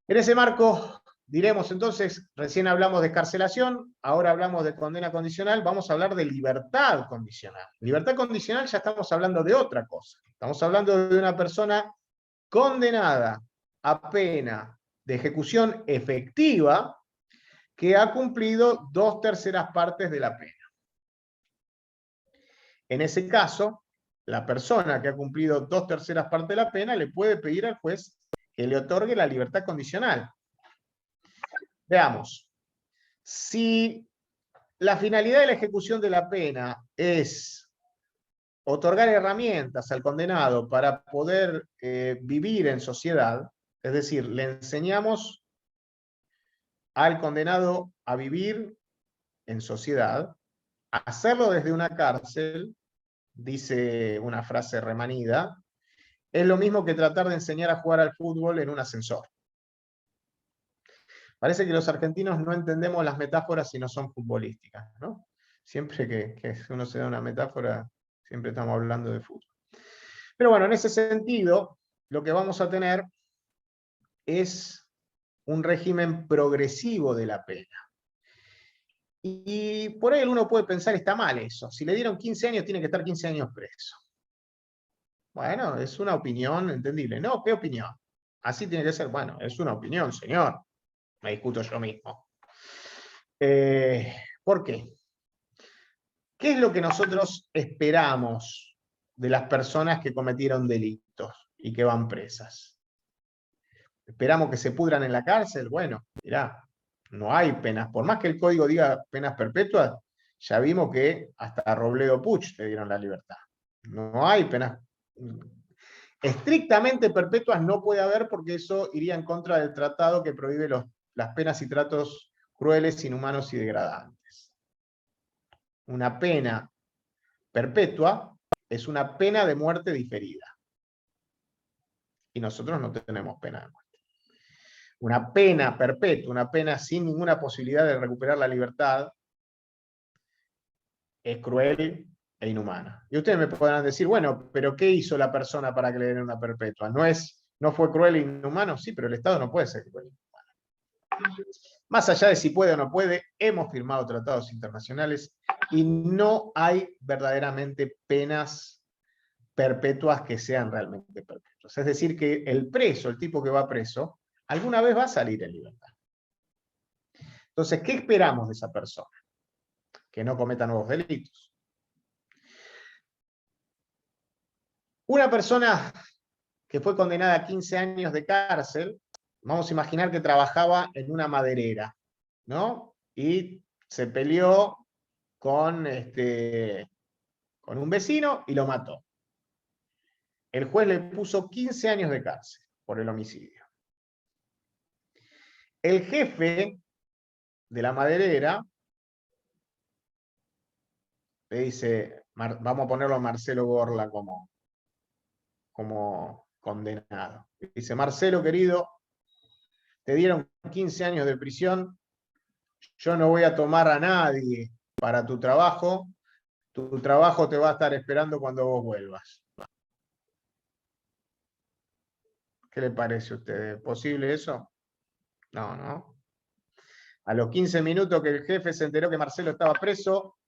En ese marco, diremos entonces, recién hablamos de excarcelación, ahora hablamos de condena condicional, vamos a hablar de libertad condicional. Libertad condicional ya estamos hablando de otra cosa. Estamos hablando de una persona condenada a pena de ejecución efectiva que ha cumplido 2/3 partes de la pena. En ese caso, la persona que ha cumplido 2/3 partes de la pena le puede pedir al juez que le otorgue la libertad condicional. Veamos, si la finalidad de la ejecución de la pena es otorgar herramientas al condenado para poder vivir en sociedad, Es decir, le enseñamos al condenado a vivir en sociedad, a hacerlo desde una cárcel, dice una frase remanida, es lo mismo que tratar de enseñar a jugar al fútbol en un ascensor. Parece que los argentinos no entendemos las metáforas si no son futbolísticas, ¿no? Siempre que uno se da una metáfora, siempre estamos hablando de fútbol. Pero bueno, en ese sentido, lo que vamos a tener es un régimen progresivo de la pena. Y por ahí uno puede pensar, está mal eso. Si le dieron 15 años, tiene que estar 15 años preso. Bueno, es una opinión entendible. No, ¿qué opinión? Así tiene que ser. Bueno, es una opinión, señor. Me discuto yo mismo. ¿Por qué? ¿Qué es lo que nosotros esperamos de las personas que cometieron delitos y que van presas? ¿Esperamos que se pudran en la cárcel? Bueno, mirá, no hay penas. Por más que el código diga penas perpetuas, ya vimos que hasta a Robledo Puch le dieron la libertad. No hay penas estrictamente perpetuas, no puede haber, porque eso iría en contra del tratado que prohíbe las penas y tratos crueles, inhumanos y degradantes. Una pena perpetua es una pena de muerte diferida. Y nosotros no tenemos pena de muerte. Una pena perpetua, una pena sin ninguna posibilidad de recuperar la libertad, es cruel e inhumana. Y ustedes me podrán decir, bueno, pero ¿qué hizo la persona para que le den una perpetua? ¿No fue cruel e inhumano? Sí, pero el Estado no puede ser cruel e inhumano. Más allá de si puede o no puede, hemos firmado tratados internacionales y no hay verdaderamente penas perpetuas que sean realmente perpetuas. Es decir, que el preso, el tipo que va preso, alguna vez va a salir en libertad. Entonces, ¿qué esperamos de esa persona? Que no cometa nuevos delitos. Una persona que fue condenada a 15 años de cárcel, vamos a imaginar que trabajaba en una maderera, ¿no? Y se peleó con un vecino y lo mató. El juez le puso 15 años de cárcel por el homicidio. El jefe de la maderera le dice, vamos a ponerlo a Marcelo Gorla como condenado. Dice, Marcelo, querido, te dieron 15 años de prisión, yo no voy a tomar a nadie para tu trabajo te va a estar esperando cuando vos vuelvas. ¿Qué le parece a usted? ¿Es posible eso? No, ¿no? A los 15 minutos que el jefe se enteró que Marcelo estaba preso,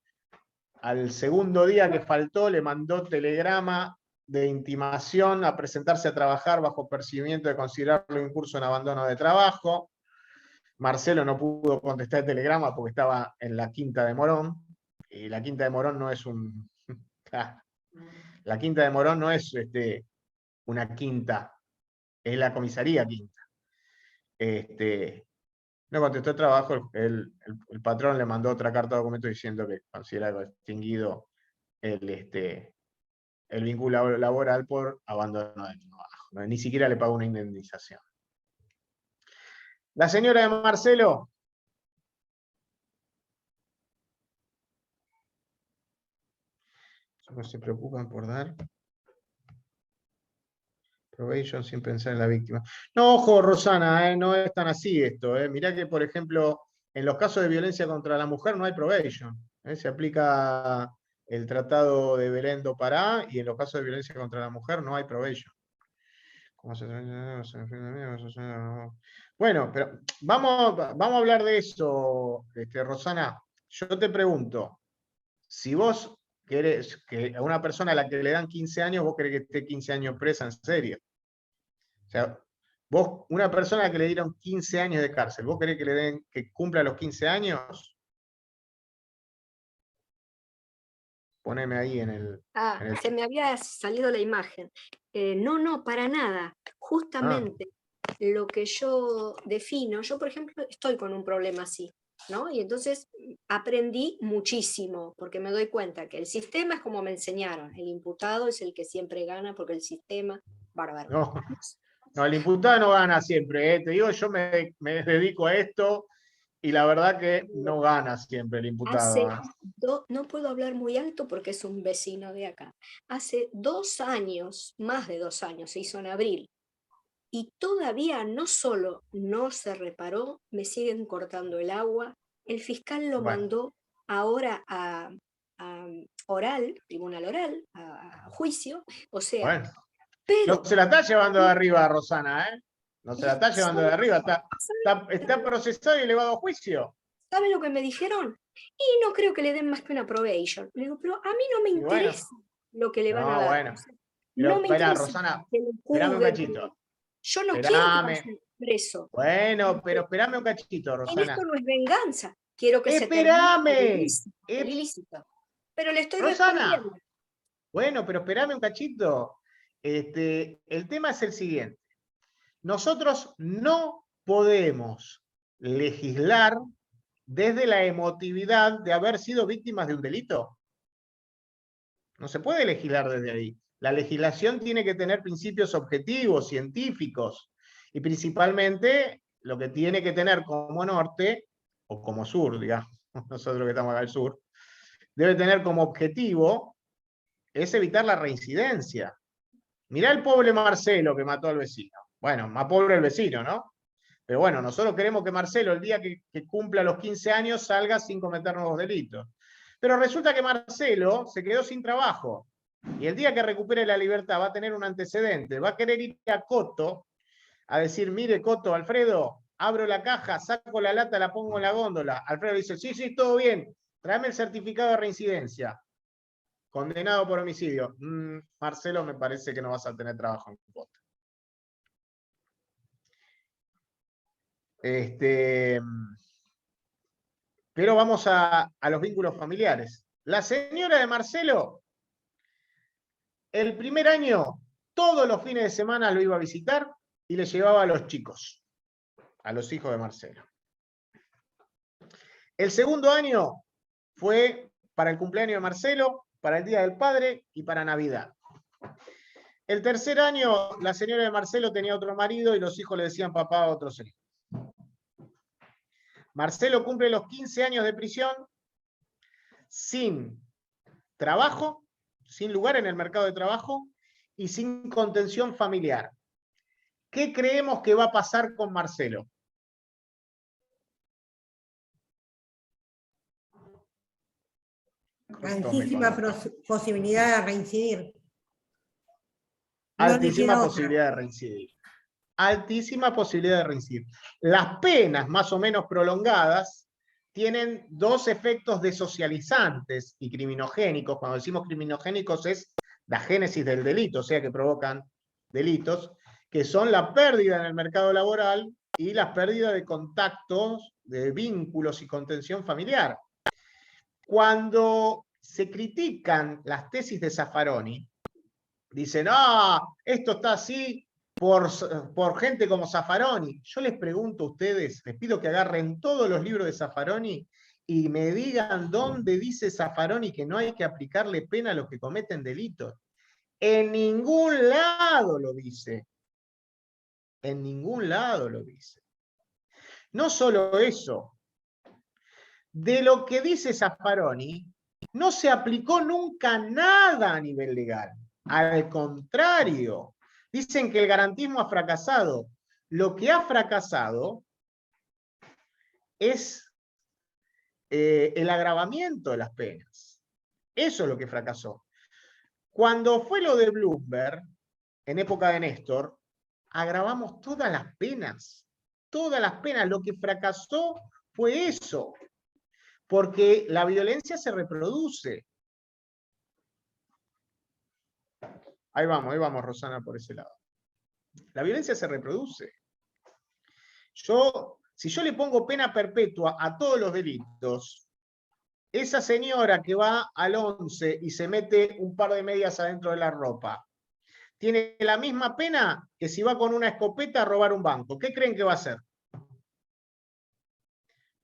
al segundo día que faltó le mandó telegrama de intimación a presentarse a trabajar bajo percibimiento de considerarlo incurso en abandono de trabajo. Marcelo no pudo contestar el telegrama porque estaba en la Quinta de Morón, y la Quinta de Morón no es un... La Quinta de Morón no es una quinta, es la comisaría quinta. No contestó el trabajo, el patrón le mandó otra carta de documento diciendo que considera extinguido el vínculo laboral por abandono del trabajo. ¿No? Ni siquiera le pagó una indemnización. La señora de Marcelo solo se preocupan por dar probation sin pensar en la víctima. No, ojo, Rosana, no es tan así esto. Mirá que, por ejemplo, en los casos de violencia contra la mujer no hay probation. Se aplica el Tratado de Belén do Pará, y en los casos de violencia contra la mujer no hay probation. Bueno, pero vamos a hablar de eso, Rosana. Yo te pregunto, si vos querés que a una persona a la que le dan 15 años, vos querés que esté 15 años presa, en serio. O sea, vos, una persona que le dieron 15 años de cárcel, ¿vos querés que cumpla los 15 años? Poneme ahí en el... Se me había salido la imagen. No, para nada. Justamente lo que yo defino, yo por ejemplo estoy con un problema así, ¿no? Y entonces aprendí muchísimo, porque me doy cuenta que el sistema es como me enseñaron, el imputado es el que siempre gana porque el sistema, bárbaro. No. No, el imputado no gana siempre, Te digo, yo me dedico a esto y la verdad que no gana siempre el imputado. No puedo hablar muy alto porque es un vecino de acá. Hace 2 años, más de 2 años, se hizo en abril, y todavía no solo no se reparó, me siguen cortando el agua. El fiscal lo Bueno. mandó ahora a oral, tribunal oral, a juicio, o sea, Bueno, pero no se la está llevando de arriba, Rosana, No se la está llevando de ¿sabe arriba, está procesado y elevado a juicio. lo que me dijeron? Y no creo que le den más que una probation. Le digo, pero a mí no me Y bueno, interesa lo que le van a no, dar. bueno. O sea, Pero no me esperá, interesa Rosana, que lo esperame un juzguen. cachito. Yo no quiero que vaya Esperame. preso. Bueno, pero esperame un cachito, En Rosana. esto no es venganza. Quiero que se termine ¡Esperame! el ilícito. Pero le estoy Rosana, respondiendo. bueno, pero esperame un cachito. El tema es el siguiente. Nosotros no podemos legislar desde la emotividad de haber sido víctimas de un delito. No se puede legislar desde ahí. La legislación tiene que tener principios objetivos, científicos, y principalmente lo que tiene que tener como norte, o como sur, digamos, nosotros que estamos acá al sur, debe tener como objetivo es evitar la reincidencia. Mirá el pobre Marcelo que mató al vecino. Bueno, más pobre el vecino, ¿no? Pero bueno, nosotros queremos que Marcelo, el día que cumpla los 15 años, salga sin cometer nuevos delitos. Pero resulta que Marcelo se quedó sin trabajo. Y el día que recupere la libertad va a tener un antecedente. Va a querer ir a Coto a decir, mire Coto, Alfredo, abro la caja, saco la lata, la pongo en la góndola. Alfredo dice, sí, sí, todo bien. Tráeme el certificado de reincidencia. Condenado por homicidio. Marcelo, me parece que no vas a tener trabajo en Coto. Pero vamos a los vínculos familiares. La señora de Marcelo, el primer año, todos los fines de semana lo iba a visitar y le llevaba a los chicos, a los hijos de Marcelo. El segundo año fue para el cumpleaños de Marcelo, para el Día del Padre y para Navidad. El tercer año, la señora de Marcelo tenía otro marido y los hijos le decían papá a otro señor. Marcelo cumple los 15 años de prisión sin trabajo, sin lugar en el mercado de trabajo y sin contención familiar. ¿Qué creemos que va a pasar con Marcelo? Altísima posibilidad de reincidir. Altísima posibilidad de reincidir. Altísima posibilidad de reincidir. Las penas más o menos prolongadas tienen dos efectos desocializantes y criminogénicos. Cuando decimos criminogénicos es la génesis del delito, o sea que provocan delitos, que son la pérdida en el mercado laboral y la pérdida de contactos, de vínculos y contención familiar. Cuando se critican las tesis de Zaffaroni, dicen, esto está así por gente como Zaffaroni. Yo les pregunto a ustedes, les pido que agarren todos los libros de Zaffaroni y me digan dónde dice Zaffaroni que no hay que aplicarle pena a los que cometen delitos. En ningún lado lo dice. En ningún lado lo dice. No solo eso. De lo que dice Zaffaroni, no se aplicó nunca nada a nivel legal. Al contrario, dicen que el garantismo ha fracasado. Lo que ha fracasado es el agravamiento de las penas. Eso es lo que fracasó. Cuando fue lo de Bloomberg, en época de Néstor, agravamos todas las penas. Todas las penas. Lo que fracasó fue eso. Porque la violencia se reproduce. Ahí vamos, Rosana, por ese lado. La violencia se reproduce. Si yo le pongo pena perpetua a todos los delitos, esa señora que va al 11 y se mete un par de medias adentro de la ropa, tiene la misma pena que si va con una escopeta a robar un banco. ¿Qué creen que va a hacer?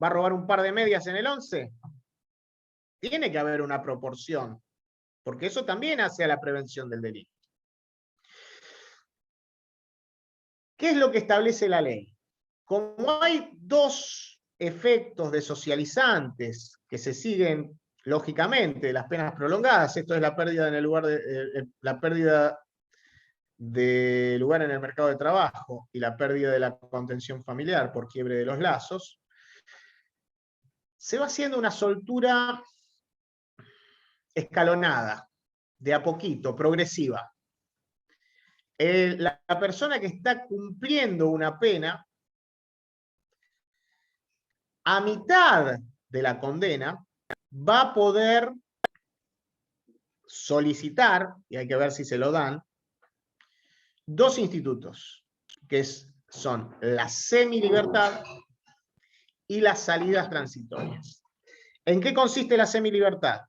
¿Va a robar un par de medias en el 11? Tiene que haber una proporción, porque eso también hace a la prevención del delito. ¿Qué es lo que establece la ley? Como hay dos efectos de socializantes que se siguen lógicamente, las penas prolongadas, esto es la pérdida en el lugar la pérdida de lugar en el mercado de trabajo y la pérdida de la contención familiar por quiebre de los lazos, se va haciendo una soltura escalonada, de a poquito, progresiva. La persona que está cumpliendo una pena, a mitad de la condena, va a poder solicitar, y hay que ver si se lo dan, dos institutos, que son la semilibertad y las salidas transitorias. ¿En qué consiste la semilibertad?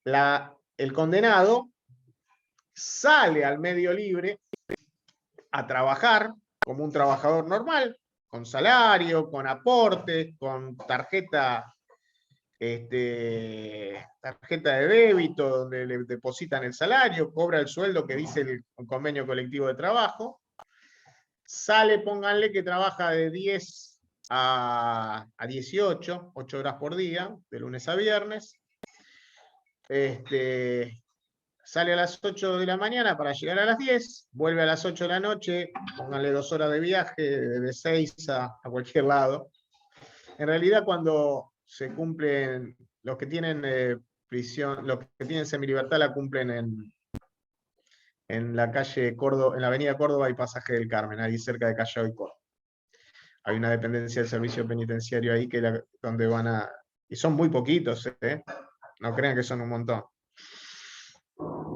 El condenado sale al medio libre a trabajar como un trabajador normal, con salario, con aportes, con tarjeta de débito, donde le depositan el salario, cobra el sueldo que dice el convenio colectivo de trabajo, sale, pónganle que trabaja de 10 a 18, 8 horas por día, de lunes a viernes, sale a las 8 de la mañana para llegar a las 10, vuelve a las 8 de la noche, pónganle 2 horas de viaje, de 6 a cualquier lado. En realidad, cuando se cumplen, los que tienen prisión, los que tienen semilibertad la cumplen en la calle Córdoba, en la avenida Córdoba y Pasaje del Carmen, ahí cerca de Callao y Córdoba. Hay una dependencia del servicio penitenciario ahí donde van a... Y son muy poquitos, no crean que son un montón.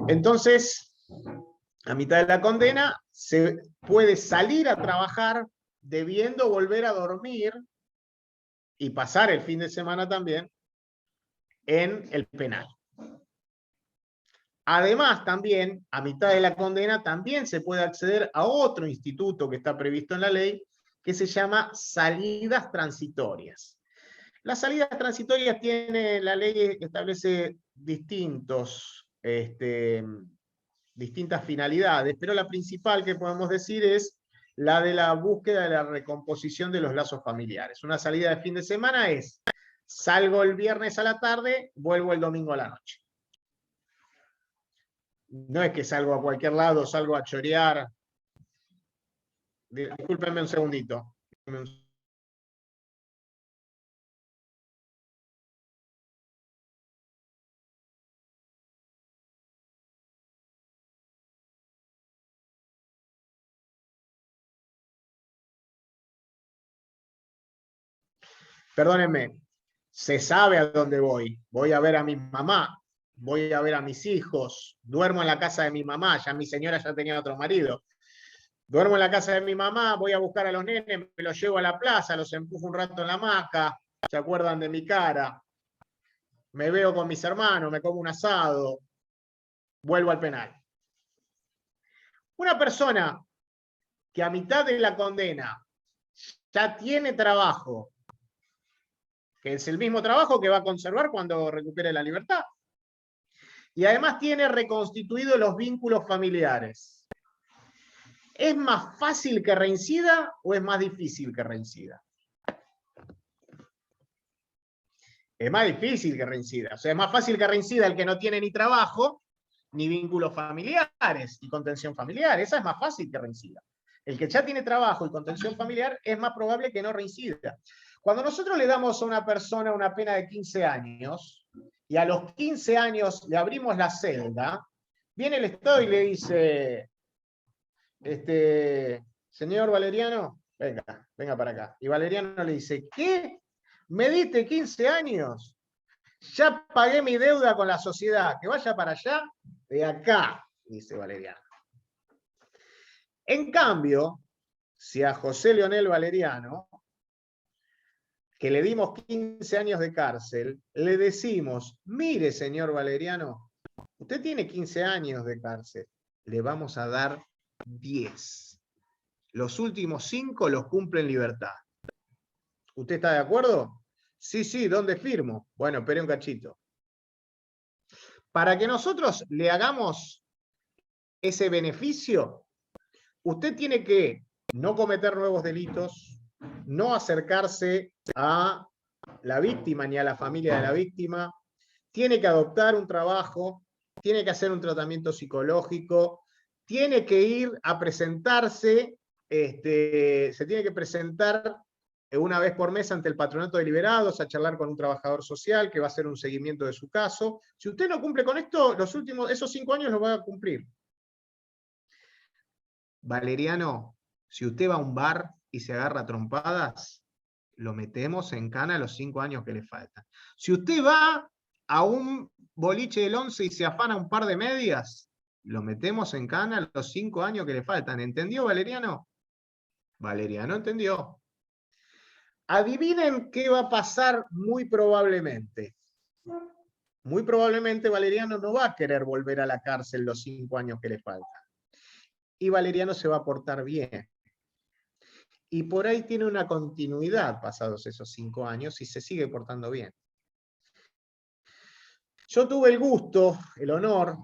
Entonces, a mitad de la condena, se puede salir a trabajar debiendo volver a dormir y pasar el fin de semana también en el penal. Además, también, a mitad de la condena, también se puede acceder a otro instituto que está previsto en la ley, que se llama salidas transitorias. Las salidas transitorias tiene, la ley establece distintas finalidades, pero la principal que podemos decir es la de la búsqueda de la recomposición de los lazos familiares. Una salida de fin de semana es, salgo el viernes a la tarde, vuelvo el domingo a la noche. No es que salgo a cualquier lado, salgo a chorear. Discúlpenme un segundito. Perdónenme, se sabe a dónde voy. Voy a ver a mi mamá, voy a ver a mis hijos, duermo en la casa de mi mamá, ya mi señora ya tenía otro marido. Duermo en la casa de mi mamá, voy a buscar a los nenes, me los llevo a la plaza, los empujo un rato en la hamaca, se acuerdan de mi cara. Me veo con mis hermanos, me como un asado, vuelvo al penal. Una persona que a mitad de la condena ya tiene trabajo, que es el mismo trabajo que va a conservar cuando recupere la libertad, y además tiene reconstituidos los vínculos familiares, ¿es más fácil que reincida o es más difícil que reincida? Es más difícil que reincida. O sea, es más fácil que reincida el que no tiene ni trabajo, ni vínculos familiares, y contención familiar. Esa es más fácil que reincida. El que ya tiene trabajo y contención familiar es más probable que no reincida. Cuando nosotros le damos a una persona una pena de 15 años, y a los 15 años le abrimos la celda, viene el Estado y le dice, señor Valeriano, venga para acá. Y Valeriano le dice, ¿qué? ¿Me diste 15 años? Ya pagué mi deuda con la sociedad, que vaya para allá, de acá, dice Valeriano. En cambio, si a José Leonel Valeriano, que le dimos 15 años de cárcel, le decimos, mire señor Valeriano, usted tiene 15 años de cárcel, le vamos a dar 10. Los últimos 5 los cumple en libertad. ¿Usted está de acuerdo? Sí, ¿dónde firmo? Bueno, espere un cachito. Para que nosotros le hagamos ese beneficio, usted tiene que no cometer nuevos delitos, no acercarse a la víctima ni a la familia de la víctima, tiene que adoptar un trabajo, tiene que hacer un tratamiento psicológico, tiene que ir a presentarse, se tiene que presentar una vez por mes ante el patronato de liberados a charlar con un trabajador social que va a hacer un seguimiento de su caso. Si usted no cumple con esto, esos 5 años los va a cumplir. Valeriano, si usted va a un bar y se agarra a trompadas, lo metemos en cana los 5 años que le faltan. Si usted va a un boliche del 11 y se afana un par de medias, lo metemos en cana los 5 años que le faltan. ¿Entendió, Valeriano? Valeriano entendió. Adivinen qué va a pasar muy probablemente. Muy probablemente Valeriano no va a querer volver a la cárcel los 5 años que le faltan. Y Valeriano se va a portar bien. Y por ahí tiene una continuidad pasados esos 5 años y se sigue portando bien. Yo tuve el gusto, el honor,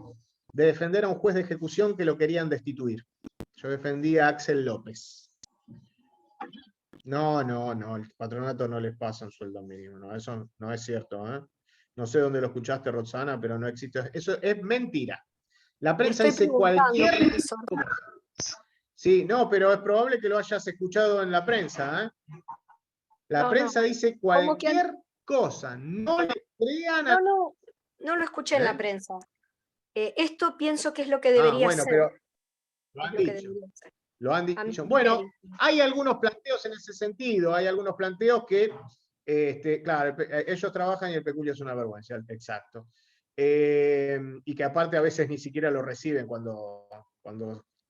de defender a un juez de ejecución que lo querían destituir. Yo defendí a Axel López. No, el patronato no les pasa un sueldo mínimo, no, eso no es cierto, ¿eh? No sé dónde lo escuchaste, Roxana, pero no existe, eso es mentira. La prensa dice cualquier... profesor. Sí, no, pero es probable que lo hayas escuchado en la prensa, ¿eh? La prensa dice cualquier cosa, no le crean a... No lo escuché en la prensa. Esto pienso que es lo que debería bueno, ser. pero lo han dicho. Lo han dicho. Bueno, hay algunos planteos en ese sentido, hay algunos planteos que, claro, ellos trabajan y el peculio es una vergüenza, exacto. Y que aparte a veces ni siquiera lo reciben cuando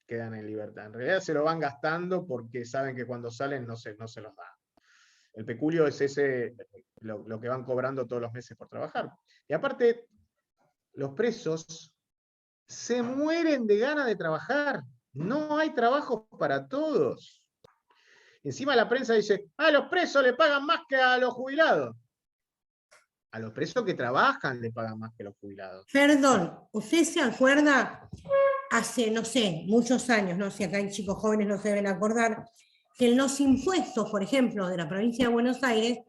quedan en libertad. En realidad se lo van gastando porque saben que cuando salen no se los dan. El peculio es lo que van cobrando todos los meses por trabajar. Y aparte, los presos se mueren de ganas de trabajar. No hay trabajo para todos. Encima la prensa dice, a los presos le pagan más que a los jubilados. A los presos que trabajan le pagan más que a los jubilados. Perdón, ¿usted se acuerda hace, no sé, muchos años, no sé, acá hay chicos jóvenes no se deben acordar, que en los impuestos, por ejemplo, de la provincia de Buenos Aires,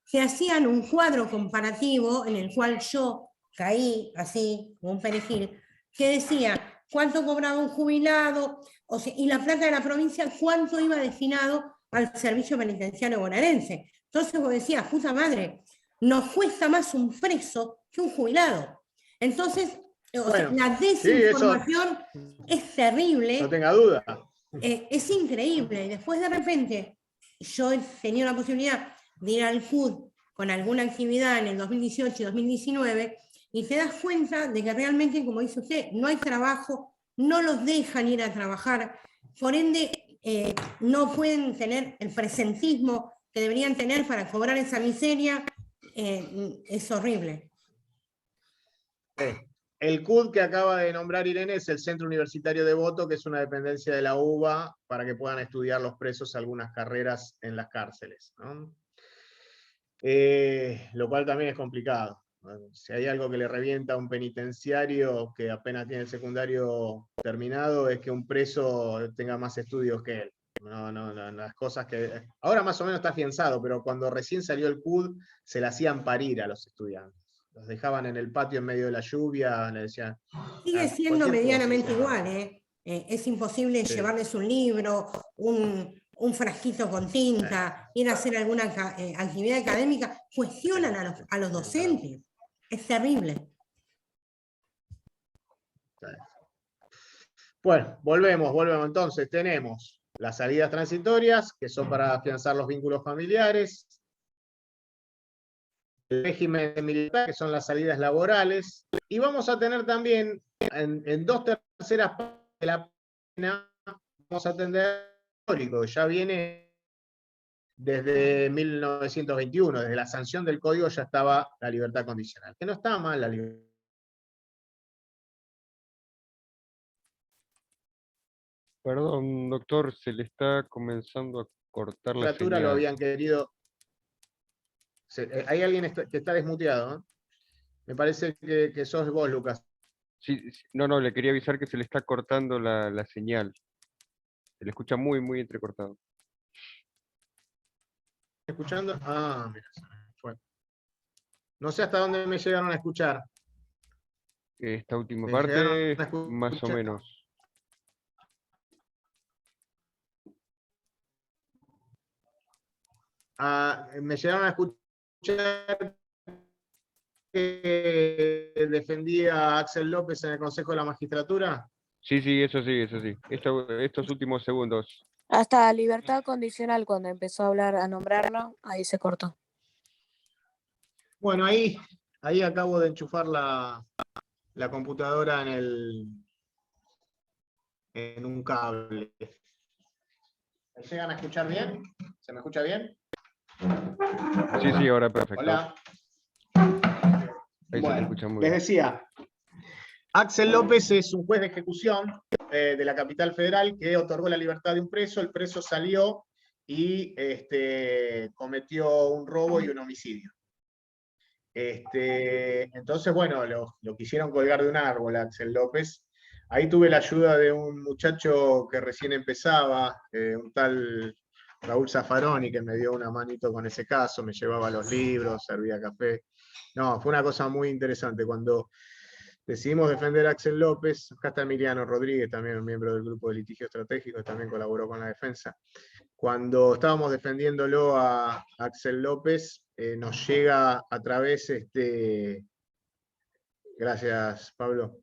se hacían un cuadro comparativo en el cual yo caí así, como un perejil, que decía cuánto cobraba un jubilado, y la plata de la provincia, cuánto iba destinado al servicio penitenciario bonaerense. Entonces vos decías, puta madre, nos cuesta más un preso que un jubilado. Entonces, la desinformación es terrible. No tenga duda. Es increíble. Y después de repente, yo he tenido la posibilidad de ir al CUD con alguna actividad en el 2018 y 2019, y te das cuenta de que realmente, como dice usted, no hay trabajo, no los dejan ir a trabajar, por ende no pueden tener el presentismo que deberían tener para cobrar esa miseria. Es horrible. El CUD que acaba de nombrar Irene es el Centro Universitario de Voto, que es una dependencia de la UBA para que puedan estudiar los presos algunas carreras en las cárceles, ¿no? Lo cual también es complicado. Si hay algo que le revienta a un penitenciario que apenas tiene el secundario terminado, es que un preso tenga más estudios que él. No, las cosas que... Ahora más o menos está afianzado, pero cuando recién salió el CUD, se le hacían parir a los estudiantes. Los dejaban en el patio en medio de la lluvia, le decían... Sigue siendo medianamente igual, ¿eh? Es imposible llevarles un libro, un frasquito con tinta, ir a hacer alguna actividad académica, cuestionan a los docentes. Es terrible. Bueno, volvemos entonces. Tenemos las salidas transitorias, que son para afianzar los vínculos familiares. El régimen militar, que son las salidas laborales. Y vamos a tener también, en 2/3 partes de la pena, vamos a atender histórico, ya viene desde 1921, desde la sanción del código ya estaba la libertad condicional, que no estaba mal la libertad. Perdón, doctor, se le está comenzando a cortar la señal. Lo habían querido... Hay alguien que está desmuteado, ¿eh? Me parece que sos vos, Lucas. Sí, no, le quería avisar que se le está cortando la señal. Se le escucha muy, muy entrecortado. ¿Escuchando? Ah, mira, se me fue. No sé hasta dónde me llegaron a escuchar. Esta última Me llegaron parte, a más o escuchar. menos. Me llegaron a escuchar que defendía a Axel López en el Consejo de la Magistratura. Sí, sí, eso sí, eso sí. Estos últimos segundos. Hasta libertad condicional, cuando empezó a hablar, a nombrarlo, ahí se cortó. Bueno, ahí acabo de enchufar la computadora en un cable. ¿Me llegan a escuchar bien? ¿Se me escucha bien? Sí, sí, ahora perfecto. Hola. Ahí se te Bueno, escucha muy les bien. decía, Axel López es un juez de ejecución de la capital federal que otorgó la libertad de un preso. El preso salió y cometió un robo y un homicidio. Entonces, bueno, lo quisieron colgar de un árbol a Axel López. Ahí tuve la ayuda de un muchacho que recién empezaba, un tal Raúl Zaffaroni, que me dio una manito con ese caso, me llevaba los libros, servía café. No, fue una cosa muy interesante. Cuando decidimos defender a Axel López, acá está Emiliano Rodríguez, también un miembro del grupo de litigio estratégico, también colaboró con la defensa. Cuando estábamos defendiéndolo a Axel López, nos llega a través, gracias Pablo,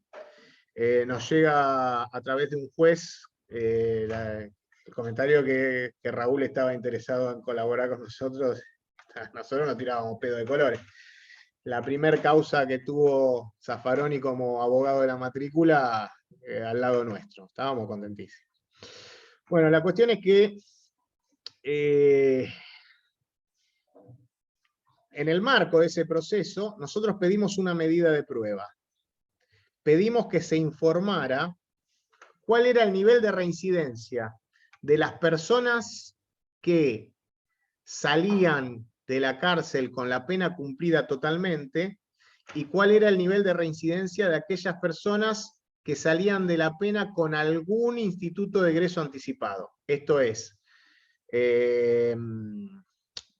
nos llega a través de un juez el comentario que Raúl estaba interesado en colaborar con nosotros. Nosotros no tirábamos pedo de colores. La primer causa que tuvo Zaffaroni como abogado de la matrícula al lado nuestro. Estábamos contentísimos. Bueno, la cuestión es que en el marco de ese proceso, nosotros pedimos una medida de prueba. Pedimos que se informara cuál era el nivel de reincidencia de las personas que salían de la cárcel con la pena cumplida totalmente y cuál era el nivel de reincidencia de aquellas personas que salían de la pena con algún instituto de egreso anticipado. Esto es,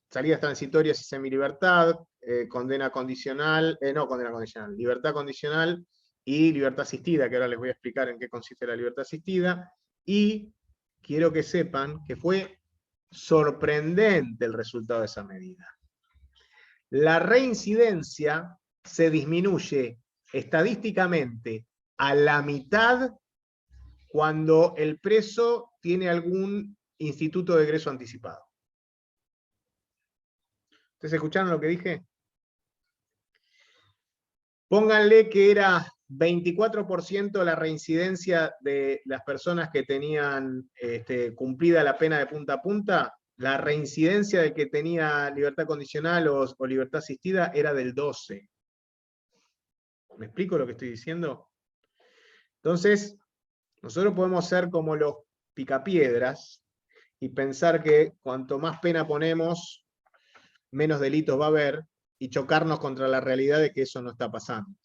salidas transitorias y semilibertad, condena condicional, no condena condicional, libertad condicional y libertad asistida, que ahora les voy a explicar en qué consiste la libertad asistida, y quiero que sepan que fue sorprendente el resultado de esa medida. La reincidencia se disminuye estadísticamente a la mitad cuando el preso tiene algún instituto de egreso anticipado. ¿Ustedes escucharon lo que dije? Pónganle que era 24% la reincidencia de las personas que tenían cumplida la pena de punta a punta. La reincidencia del que tenía libertad condicional o libertad asistida era del 12%. ¿Me explico lo que estoy diciendo? Entonces, nosotros podemos ser como los picapiedras y pensar que cuanto más pena ponemos, menos delitos va a haber, y chocarnos contra la realidad de que eso no está pasando.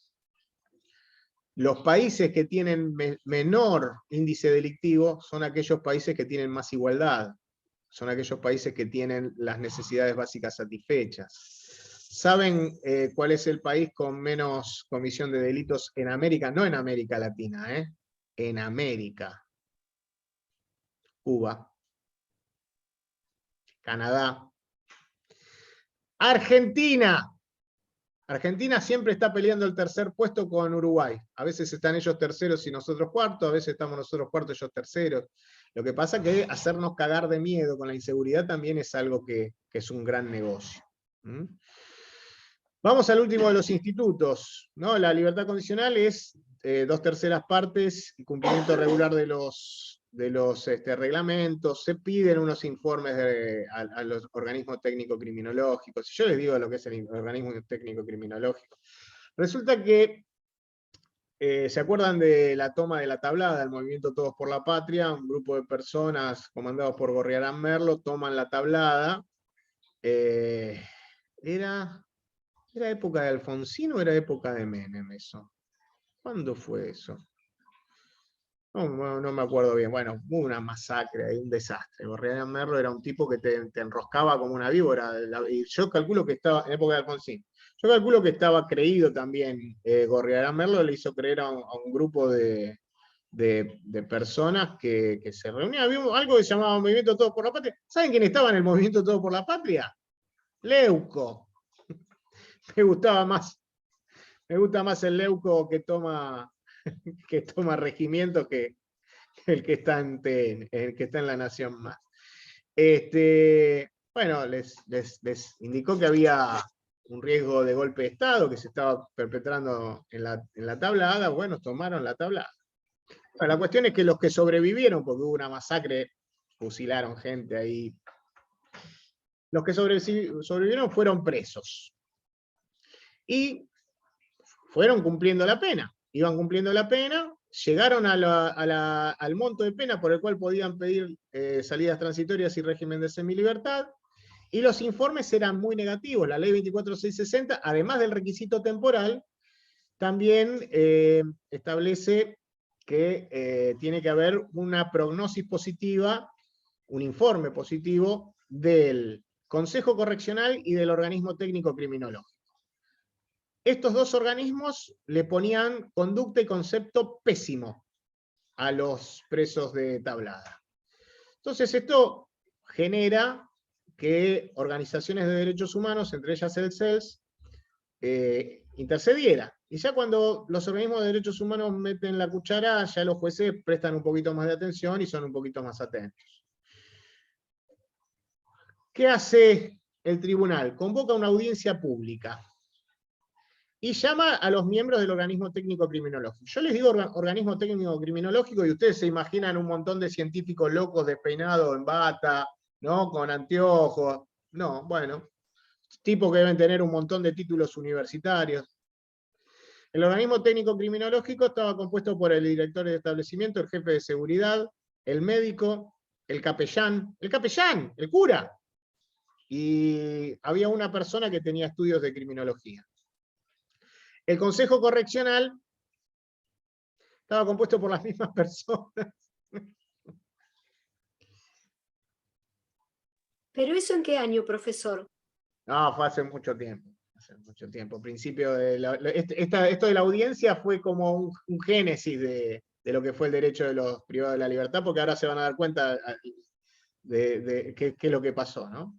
Los países que tienen menor índice delictivo son aquellos países que tienen más igualdad, son aquellos países que tienen las necesidades básicas satisfechas. ¿Saben cuál es el país con menos comisión de delitos en América? No en América Latina, en América. Cuba. Canadá. Argentina. Argentina siempre está peleando el tercer puesto con Uruguay. A veces están ellos terceros y nosotros cuartos, a veces estamos nosotros cuartos y ellos terceros. Lo que pasa es que hacernos cagar de miedo con la inseguridad también es algo que es un gran negocio. Vamos al último de los institutos, ¿no? La libertad condicional es 2/3 partes y cumplimiento regular de los reglamentos. Se piden unos informes a los organismos técnico-criminológicos. Yo les digo lo que es el organismo técnico-criminológico. Resulta que, ¿se acuerdan de la toma de la Tablada, el movimiento Todos por la Patria? Un grupo de personas comandados por Gorriarán Merlo toman la Tablada. ¿Era época de Alfonsín o era época de Menem eso? ¿Cuándo fue eso? no me acuerdo bien, bueno, hubo una masacre, ahí, un desastre. Gorriarán Merlo era un tipo que te enroscaba como una víbora, y yo calculo que estaba, en época de Alfonsín, yo calculo que estaba creído también, Gorriarán Merlo le hizo creer a un grupo de personas que se reunían, había algo que se llamaba Movimiento Todo por la Patria. ¿Saben quién estaba en el Movimiento Todo por la Patria? Leuco. Me gusta más el Leuco que toma regimiento que el que está en TN, el que está en La Nación Más. Bueno, les indicó que había un riesgo de golpe de Estado que se estaba perpetrando en la tablada. Bueno, tomaron la tablada. Bueno, la cuestión es que los que sobrevivieron, porque hubo una masacre, fusilaron gente ahí, los que sobrevivieron fueron presos. Y fueron cumpliendo la pena, iban cumpliendo la pena, llegaron al monto de pena por el cual podían pedir salidas transitorias y régimen de semilibertad, y los informes eran muy negativos. La ley 24660, además del requisito temporal, también establece que tiene que haber una prognosis positiva, un informe positivo del Consejo Correccional y del Organismo Técnico Criminológico. Estos dos organismos le ponían conducta y concepto pésimo a los presos de tablada. Entonces esto genera que organizaciones de derechos humanos, entre ellas el CELS, intercediera. Y ya cuando los organismos de derechos humanos meten la cuchara, ya los jueces prestan un poquito más de atención y son un poquito más atentos. ¿Qué hace el tribunal? Convoca una audiencia pública y llama a los miembros del organismo técnico criminológico. Yo les digo organismo técnico criminológico y ustedes se imaginan un montón de científicos locos despeinados en bata, ¿no? Con anteojos. No, bueno, tipos que deben tener un montón de títulos universitarios. El organismo técnico criminológico estaba compuesto por el director de establecimiento, el jefe de seguridad, el médico, el capellán, el cura. Y había una persona que tenía estudios de criminología. El Consejo Correccional estaba compuesto por las mismas personas. ¿Pero eso en qué año, profesor? No, fue hace mucho tiempo. Principio de esto de la audiencia fue como un génesis de lo que fue el derecho de los privados de la libertad, porque ahora se van a dar cuenta de qué es lo que pasó, ¿no?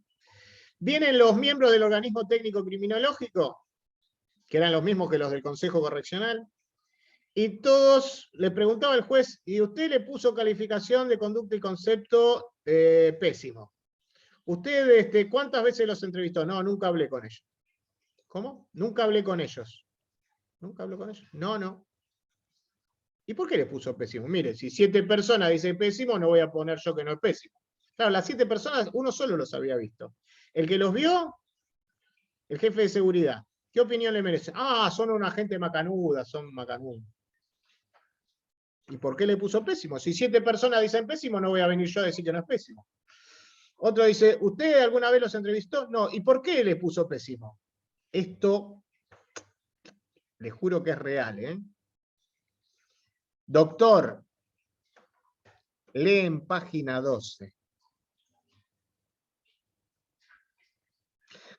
Vienen los miembros del organismo técnico criminológico, que eran los mismos que los del Consejo Correccional, y todos le preguntaba al juez, ¿y usted le puso calificación de conducta y concepto pésimo? ¿Usted cuántas veces los entrevistó? No, nunca hablé con ellos. ¿Cómo? Nunca hablé con ellos. ¿Nunca habló con ellos? No. ¿Y por qué le puso pésimo? Mire, si 7 personas dicen pésimo, no voy a poner yo que no es pésimo. Claro, las 7 personas, uno solo los había visto. El que los vio, el jefe de seguridad. ¿Qué opinión le merece? Ah, son una gente macanuda, son macanudos. ¿Y por qué le puso pésimo? Si 7 personas dicen pésimo, no voy a venir yo a decir que no es pésimo. Otro dice, ¿usted alguna vez los entrevistó? No. ¿Y por qué le puso pésimo? Esto, les juro que es real, ¿eh? Doctor, lee en página 12.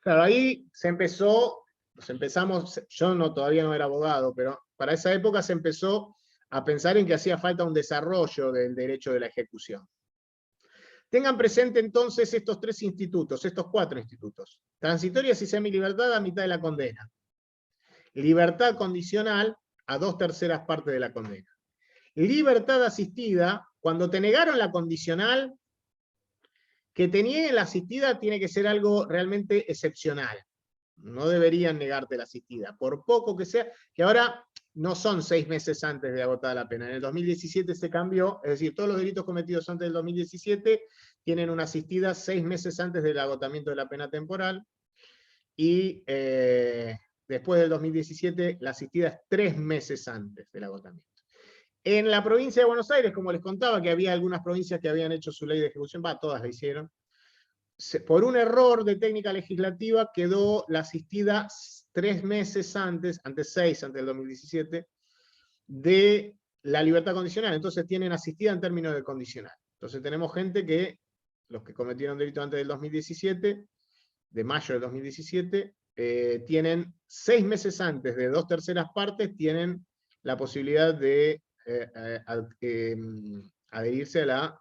Claro, ahí empezamos, yo todavía no era abogado, pero para esa época se empezó a pensar en que hacía falta un desarrollo del derecho de la ejecución. Tengan presente entonces estos 3 institutos, estos 4 institutos. Transitorias y semilibertad a mitad de la condena. Libertad condicional a 2/3 partes de la condena. Libertad asistida, cuando te negaron la condicional, que te nieguen la asistida tiene que ser algo realmente excepcional. No deberían negarte la asistida, por poco que sea, que ahora no son 6 meses antes de agotada la pena. En el 2017 se cambió, es decir, todos los delitos cometidos antes del 2017 tienen una asistida 6 meses antes del agotamiento de la pena temporal, y después del 2017 la asistida es 3 meses antes del agotamiento. En la provincia de Buenos Aires, como les contaba, que había algunas provincias que habían hecho su ley de ejecución, todas la hicieron, por un error de técnica legislativa quedó la asistida 3 meses antes 6, antes del 2017, de la libertad condicional, entonces tienen asistida en términos de condicional. Entonces tenemos gente que, los que cometieron delito antes del 2017, de mayo del 2017, tienen 6 meses antes de 2/3 partes, tienen la posibilidad de adherirse a la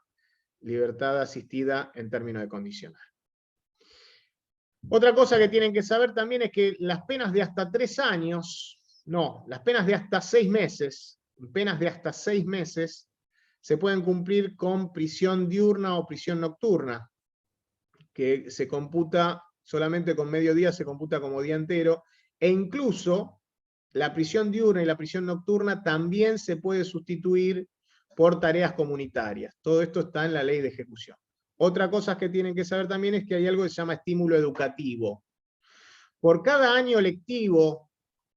libertad asistida en términos de condicional. Otra cosa que tienen que saber también es que las penas de hasta 3 años, no, las penas de hasta 6 meses, se pueden cumplir con prisión diurna o prisión nocturna, que se computa solamente con medio día, se computa como día entero, e incluso la prisión diurna y la prisión nocturna también se puede sustituir por tareas comunitarias. Todo esto está en la ley de ejecución. Otra cosa que tienen que saber también es que hay algo que se llama estímulo educativo. Por cada año lectivo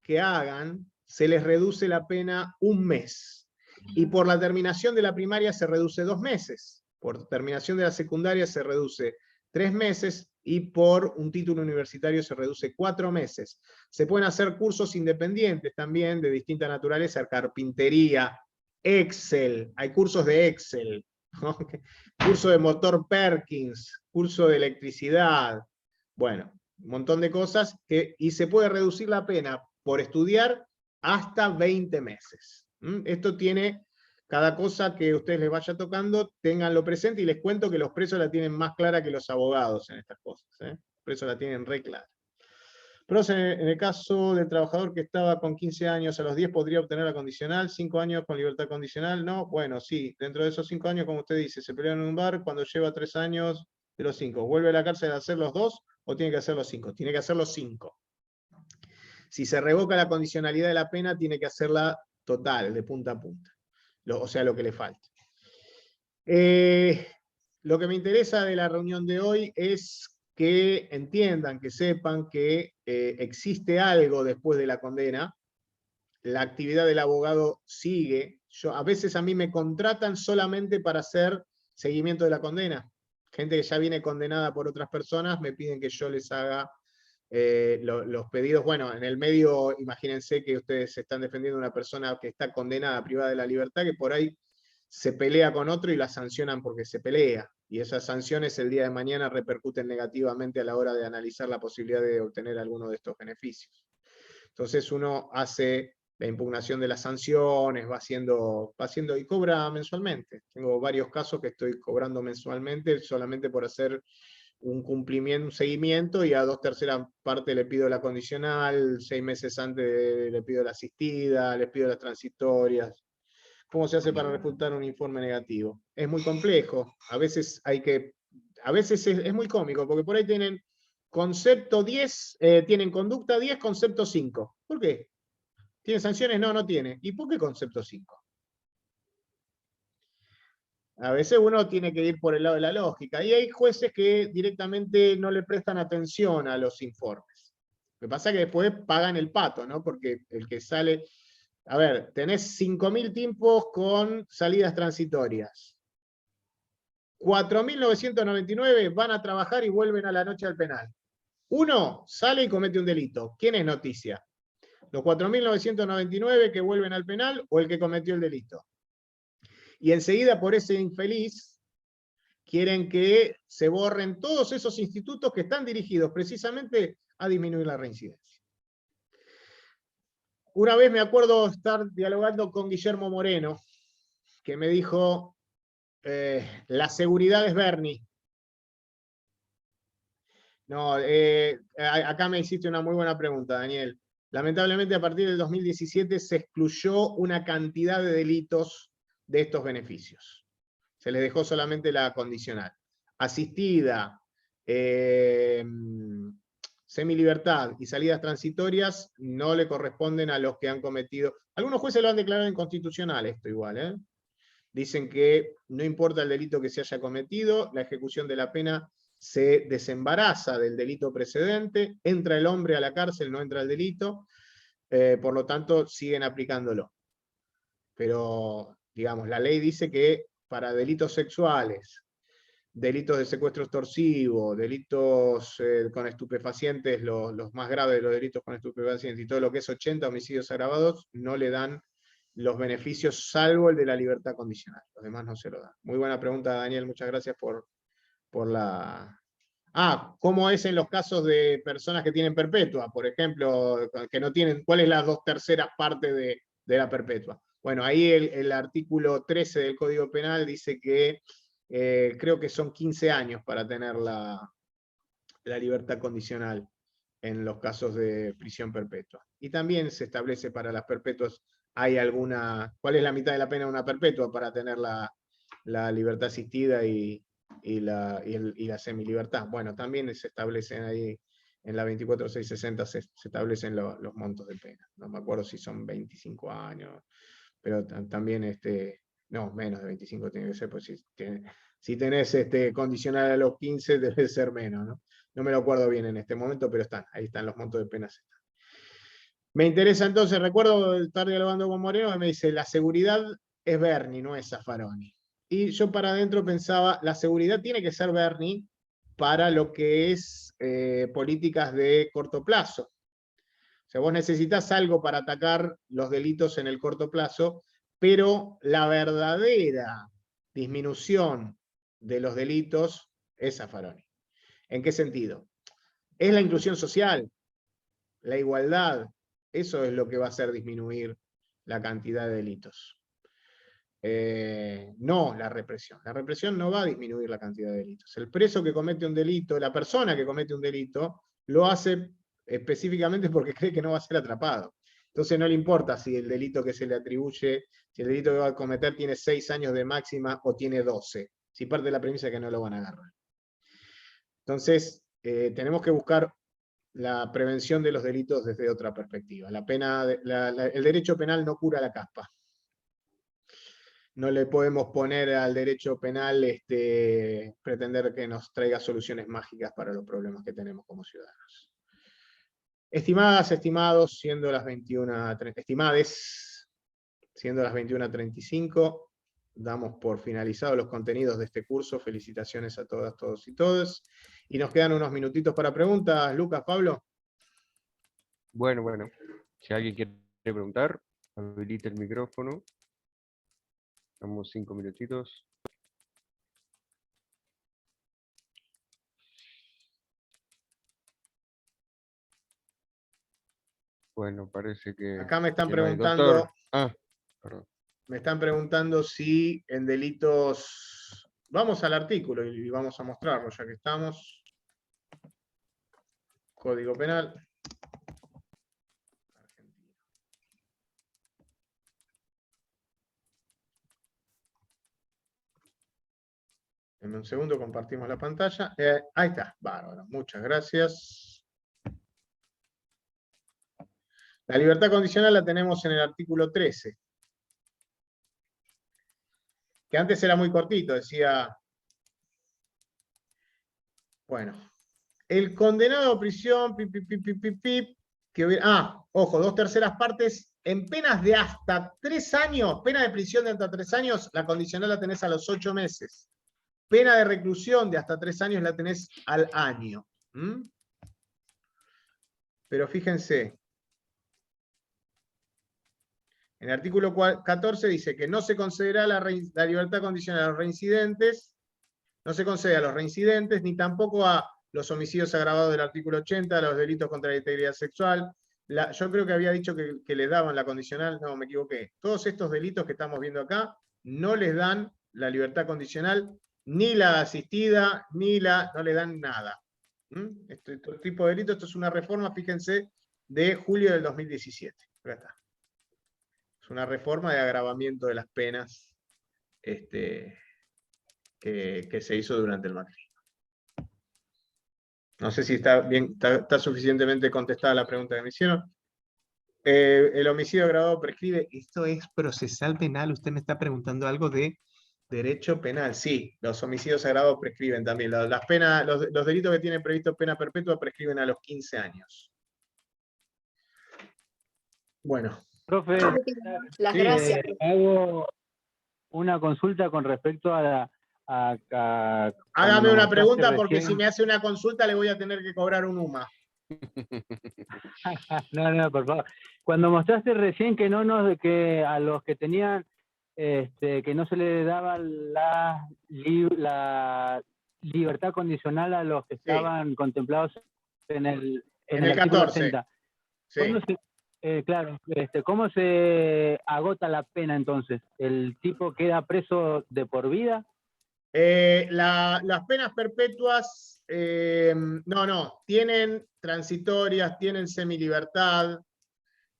que hagan, se les reduce la pena 1 mes. Y por la terminación de la primaria se reduce 2 meses. Por terminación de la secundaria se reduce 3 meses y por un título universitario se reduce 4 meses. Se pueden hacer cursos independientes también de distinta naturaleza, carpintería, Excel, hay cursos de Excel, ¿no? Curso de motor Perkins, curso de electricidad, bueno, un montón de cosas, y se puede reducir la pena por estudiar hasta 20 meses. Esto tiene, cada cosa que a ustedes les vaya tocando, ténganlo presente, y les cuento que los presos la tienen más clara que los abogados en estas cosas. Los presos la tienen re clara. Pero en el caso del trabajador que estaba con 15 años, a los 10 podría obtener la condicional, 5 años con libertad condicional, ¿no? Bueno, sí, dentro de esos 5 años, como usted dice, se pelean en un bar, cuando lleva 3 años de los 5, ¿vuelve a la cárcel a hacer los 2 o tiene que hacer los 5? Tiene que hacer los 5. Si se revoca la condicionalidad de la pena, tiene que hacerla total, de punta a punta. O sea, lo que le falta. Lo que me interesa de la reunión de hoy es que entiendan, que sepan que existe algo después de la condena. La actividad del abogado sigue. A veces a mí me contratan solamente para hacer seguimiento de la condena. Gente que ya viene condenada por otras personas me piden que yo les haga los pedidos. Bueno, en el medio, imagínense que ustedes están defendiendo a una persona que está condenada, privada de la libertad, que por ahí se pelea con otro y la sancionan porque se pelea. Y esas sanciones el día de mañana repercuten negativamente a la hora de analizar la posibilidad de obtener alguno de estos beneficios. Entonces uno hace la impugnación de las sanciones, va haciendo y cobra mensualmente. Tengo varios casos que estoy cobrando mensualmente solamente por hacer un cumplimiento, un seguimiento, y a 2/3 partes le pido la condicional, 6 meses antes le pido la asistida, les pido las transitorias. ¿Cómo se hace para refutar un informe negativo? Es muy complejo. A veces es muy cómico, porque por ahí tienen concepto 10, tienen conducta 10, concepto 5. ¿Por qué? ¿Tiene sanciones? No, no tiene. ¿Y por qué concepto 5? A veces uno tiene que ir por el lado de la lógica. Y hay jueces que directamente no le prestan atención a los informes. Lo que pasa es que después pagan el pato, ¿no? Porque el que sale... A ver, tenés 5.000 tipos con salidas transitorias. 4.999 van a trabajar y vuelven a la noche al penal. Uno sale y comete un delito. ¿Quién es noticia? ¿Los 4.999 que vuelven al penal o el que cometió el delito? Y enseguida, por ese infeliz, quieren que se borren todos esos institutos que están dirigidos precisamente a disminuir la reincidencia. Una vez me acuerdo estar dialogando con Guillermo Moreno, que me dijo, la seguridad es Bernie. No, acá me hiciste una muy buena pregunta, Daniel. Lamentablemente, a partir del 2017 se excluyó una cantidad de delitos de estos beneficios. Se les dejó solamente la condicional. Asistida, semilibertad y salidas transitorias no le corresponden a los que han cometido. Algunos jueces lo han declarado inconstitucional esto igual, ¿eh? Dicen que no importa el delito que se haya cometido, la ejecución de la pena se desembaraza del delito precedente, entra el hombre a la cárcel, no entra el delito, por lo tanto siguen aplicándolo. Pero, digamos, la ley dice que para delitos sexuales, delitos de secuestro extorsivo, delitos con estupefacientes, los más graves de los delitos con estupefacientes, y todo lo que es 80 homicidios agravados, no le dan los beneficios salvo el de la libertad condicional. Los demás no se lo dan. Muy buena pregunta, Daniel. Muchas gracias por la... ¿cómo es en los casos de personas que tienen perpetua? Por ejemplo, que no tienen... ¿Cuál es las 2/3 partes de la perpetua? Bueno, ahí el artículo 13 del Código Penal dice que creo que son 15 años para tener la libertad condicional en los casos de prisión perpetua. Y también se establece para las perpetuas, hay alguna... ¿Cuál es la mitad de la pena de una perpetua para tener la libertad asistida y la semilibertad? Bueno, también se establecen ahí, en la 24.660 se establecen los montos de pena. No me acuerdo si son 25 años, pero también, no, menos de 25 tiene que ser, pues si tenés condicional a los 15 debe ser menos, ¿no? No me lo acuerdo bien en este momento, pero ahí están los montos de penas. Me interesa entonces, recuerdo estar dialogando con Moreno, que me dice, la seguridad es Berni, no es Zaffaroni. Y yo para adentro pensaba, la seguridad tiene que ser Berni para lo que es políticas de corto plazo. O sea, vos necesitas algo para atacar los delitos en el corto plazo, pero la verdadera disminución de los delitos es Zaffaroni. ¿En qué sentido? Es la inclusión social, la igualdad, eso es lo que va a hacer disminuir la cantidad de delitos. No la represión. La represión no va a disminuir la cantidad de delitos. El preso que comete un delito, la persona que comete un delito, lo hace específicamente porque cree que no va a ser atrapado. Entonces no le importa si el delito que se le atribuye, si el delito que va a cometer tiene 6 años de máxima o tiene 12, si parte de la premisa que no lo van a agarrar. Entonces, tenemos que buscar la prevención de los delitos desde otra perspectiva. El derecho penal no cura la caspa. No le podemos poner al derecho penal pretender que nos traiga soluciones mágicas para los problemas que tenemos como ciudadanos. Estimadas, estimados, siendo las 21:35, damos por finalizados los contenidos de este curso. Felicitaciones a todas, todos y todas. Y nos quedan unos minutitos para preguntas. Lucas, Pablo. Bueno, si alguien quiere preguntar, habilite el micrófono. Damos 5 minutitos. Bueno, parece que... Acá me están que no hay. preguntando... Doctor. Perdón. Me están preguntando si en delitos... Vamos al artículo y vamos a mostrarlo, ya que estamos. Código Penal. En un segundo compartimos la pantalla. Ahí está, bárbaro, muchas gracias. La libertad condicional la tenemos en el artículo 13. Que antes era muy cortito, decía... Bueno, el condenado a prisión, que hubiera... ojo, 2/3 partes, en penas de hasta 3 años, pena de prisión de hasta 3 años, la condicional la tenés a los 8 meses. Pena de reclusión de hasta 3 años la tenés al año. Pero fíjense, en el artículo 14 dice que no se concederá la libertad condicional a los reincidentes, no se concede a los reincidentes, ni tampoco a los homicidios agravados del artículo 80, a los delitos contra la integridad sexual. Yo creo que había dicho que le daban la condicional, no, me equivoqué. Todos estos delitos que estamos viendo acá no les dan la libertad condicional, ni la asistida, no le dan nada. Este tipo de delito, esto es una reforma, fíjense, de julio del 2017. Acá está. Es una reforma de agravamiento de las penas que se hizo durante el macrismo. No sé si está bien, está suficientemente contestada la pregunta que me hicieron. El homicidio agravado prescribe. Esto es procesal penal. Usted me está preguntando algo de derecho penal. Sí, los homicidios agravados prescriben también. Las penas, los delitos que tienen previsto pena perpetua prescriben a los 15 años. Bueno. Profe, las sí, gracias. hago una consulta con respecto a hágame una pregunta porque si me hace una consulta le voy a tener que cobrar un UMA. No, por favor. Cuando mostraste recién que que a los que tenían, que no se les daba la libertad condicional a los que estaban contemplados en el artículo 14. 80. Sí. Claro, ¿cómo se agota la pena entonces? ¿El tipo queda preso de por vida? Las penas perpetuas, no, tienen transitorias, tienen semilibertad,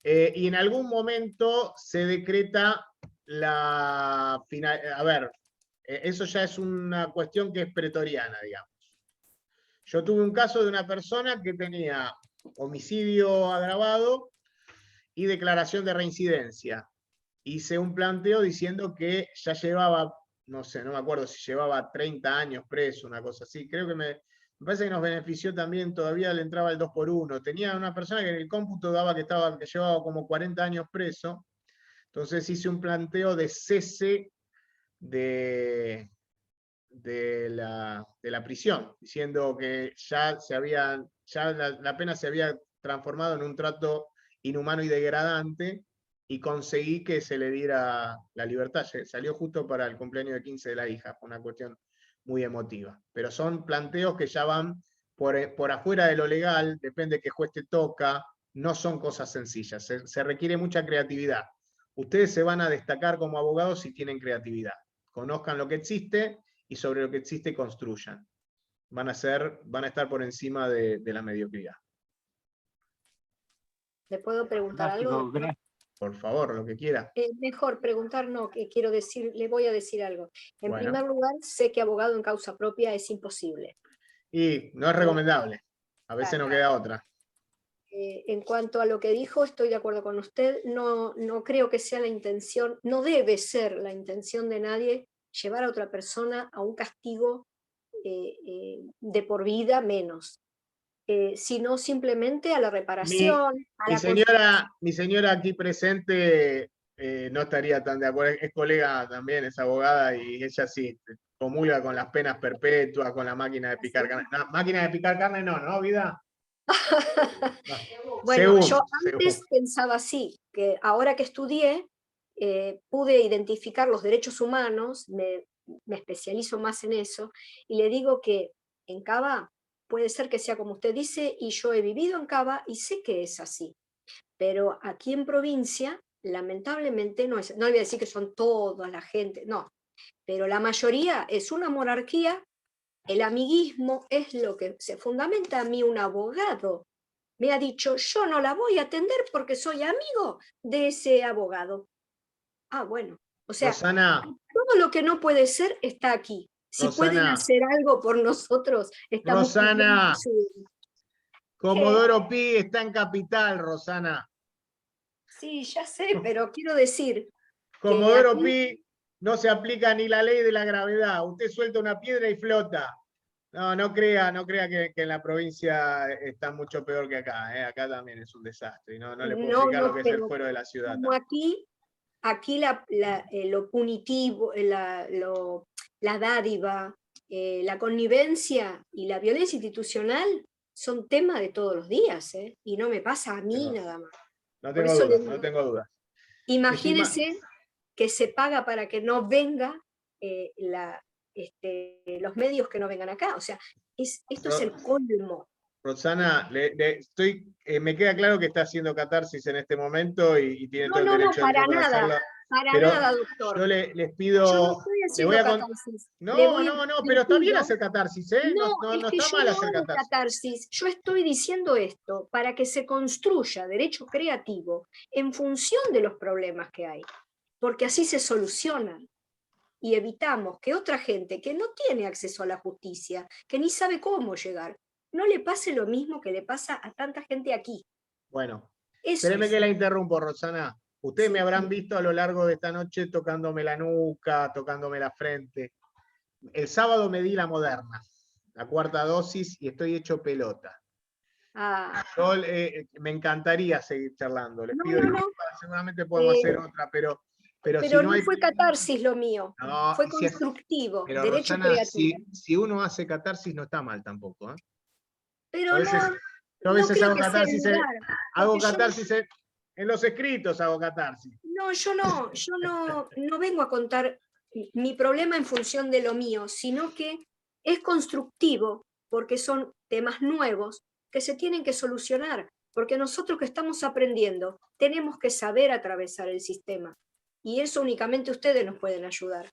y en algún momento se decreta la final. A ver, eso ya es una cuestión que es pretoriana, digamos. Yo tuve un caso de una persona que tenía homicidio agravado y declaración de reincidencia. Hice un planteo diciendo que ya llevaba, no sé, no me acuerdo si llevaba 30 años preso, una cosa así. Creo que me parece que nos benefició también, todavía le entraba el 2x1. Tenía una persona que en el cómputo daba que llevaba como 40 años preso. Entonces hice un planteo de cese de la prisión, diciendo que ya la pena se había transformado en un trato inhumano y degradante, y conseguí que se le diera la libertad. Salió justo para el cumpleaños de 15 de la hija, fue una cuestión muy emotiva. Pero son planteos que ya van por afuera de lo legal, depende de qué juez te toca, no son cosas sencillas, se requiere mucha creatividad. Ustedes se van a destacar como abogados si tienen creatividad. Conozcan lo que existe y sobre lo que existe construyan. Van a estar por encima de la mediocridad. ¿Le puedo preguntar algo? Por favor, lo que quiera. Mejor preguntar, no, que quiero decir, le voy a decir algo. En Bueno. primer lugar, sé que abogado en causa propia es imposible. Y no es recomendable. A veces no queda otra. En cuanto a lo que dijo, estoy de acuerdo con usted. No creo que sea la intención, no debe ser la intención de nadie llevar a otra persona a un castigo de por vida menos, sino simplemente a la reparación. Mi señora aquí presente no estaría tan de acuerdo, es colega también, es abogada, y ella sí comulga con las penas perpetuas, con la máquina de picar carne. No, máquina de picar carne no, vida. Bueno, yo antes pensaba así, que ahora que estudié, pude identificar los derechos humanos, me especializo más en eso, y le digo que en Cava puede ser que sea como usted dice, y yo he vivido en Cava y sé que es así, pero aquí en provincia, lamentablemente, no le voy a decir que son toda la gente, no, pero la mayoría es una monarquía. El amiguismo es lo que se fundamenta. A mí un abogado me ha dicho, yo no la voy a atender porque soy amigo de ese abogado. Ah, bueno, o sea, Rosana, todo lo que no puede ser está aquí. Si Rosana, pueden hacer algo por nosotros, estamos... Rosana, Comodoro Pi está en Capital, Rosana. Sí, ya sé, pero quiero decir... Comodoro aquí... Pi no se aplica ni la ley de la gravedad. Usted suelta una piedra y flota. No crea que en la provincia está mucho peor que acá. Acá también es un desastre. Y no le puedo explicar lo que es el fuero de la ciudad. Como aquí lo punitivo, la dádiva, la connivencia y la violencia institucional son tema de todos los días, y no me pasa a mí nada más. No tengo dudas. Imagínense que se paga para que no venga los medios que no vengan acá. O sea, esto es el colmo. Rosana, me queda claro que está haciendo catarsis en este momento y tiene todo el derecho del mundo a hacerlo. Para nada, doctor. Yo les pido... Yo no estoy haciendo catarsis. No, pero está bien hacer catarsis, ¿eh? No está mal hacer catarsis. Yo estoy diciendo esto para que se construya derecho creativo en función de los problemas que hay, porque así se solucionan y evitamos que otra gente que no tiene acceso a la justicia, que ni sabe cómo llegar, no le pase lo mismo que le pasa a tanta gente aquí. Bueno, espéreme que la interrumpo, Rosana. Ustedes me habrán visto a lo largo de esta noche tocándome la nuca, tocándome la frente. El sábado me di la Moderna, la 4ª dosis, y estoy hecho pelota. Yo, me encantaría seguir charlando. Les pido disculpas, seguramente podemos hacer otra, pero si no fue catarsis lo mío, fue constructivo, pero derecho Rosana, creativo. si uno hace catarsis no está mal tampoco, ¿eh? Pero Yo a No veces creo hago que sea el catarsis, lugar, hago porque yo no- catarsis en los escritos, hago catarsis. No, yo no vengo a contar mi problema en función de lo mío, sino que es constructivo porque son temas nuevos que se tienen que solucionar, porque nosotros que estamos aprendiendo tenemos que saber atravesar el sistema y eso únicamente ustedes nos pueden ayudar.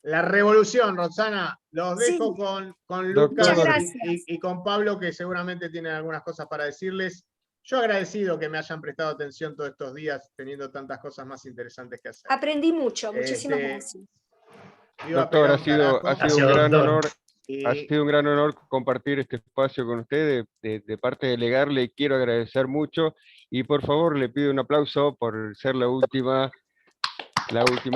La revolución, Roxana. Los Sí. dejo con Doctor. Lucas Muchas gracias. y con Pablo, que seguramente tienen algunas cosas para decirles. Yo agradecido que me hayan prestado atención todos estos días, teniendo tantas cosas más interesantes que hacer. Aprendí mucho, muchísimas Este, gracias. Viva Doctor, Perón, ha sido carajo. un gran honor. Ha Y sido un gran honor compartir este espacio con usted. De parte de Legar le quiero agradecer mucho y por favor le pido un aplauso por ser la última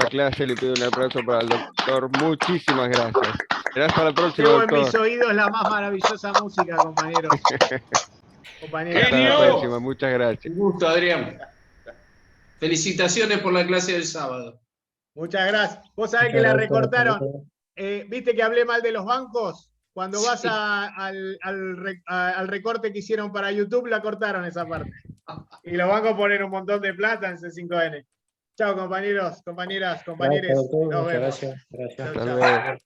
clase. Le pido un aplauso para el doctor. Muchísimas gracias. Será hasta la próxima, llevo en mis doctor. oídos la más maravillosa música, compañeros. Compañeras. Hasta la ¡Genio! próxima. Muchas gracias. Un gusto, Adrián. Felicitaciones por la clase del sábado. Muchas gracias. Vos sabés que la recortaron. ¿Viste que hablé mal de los bancos? Cuando vas Sí. al recorte que hicieron para YouTube, la cortaron esa parte. Y los bancos ponen un montón de plata en C5N. Chao, compañeros, compañeras, compañeros. Nos vemos. Chau, Hasta chau. luego.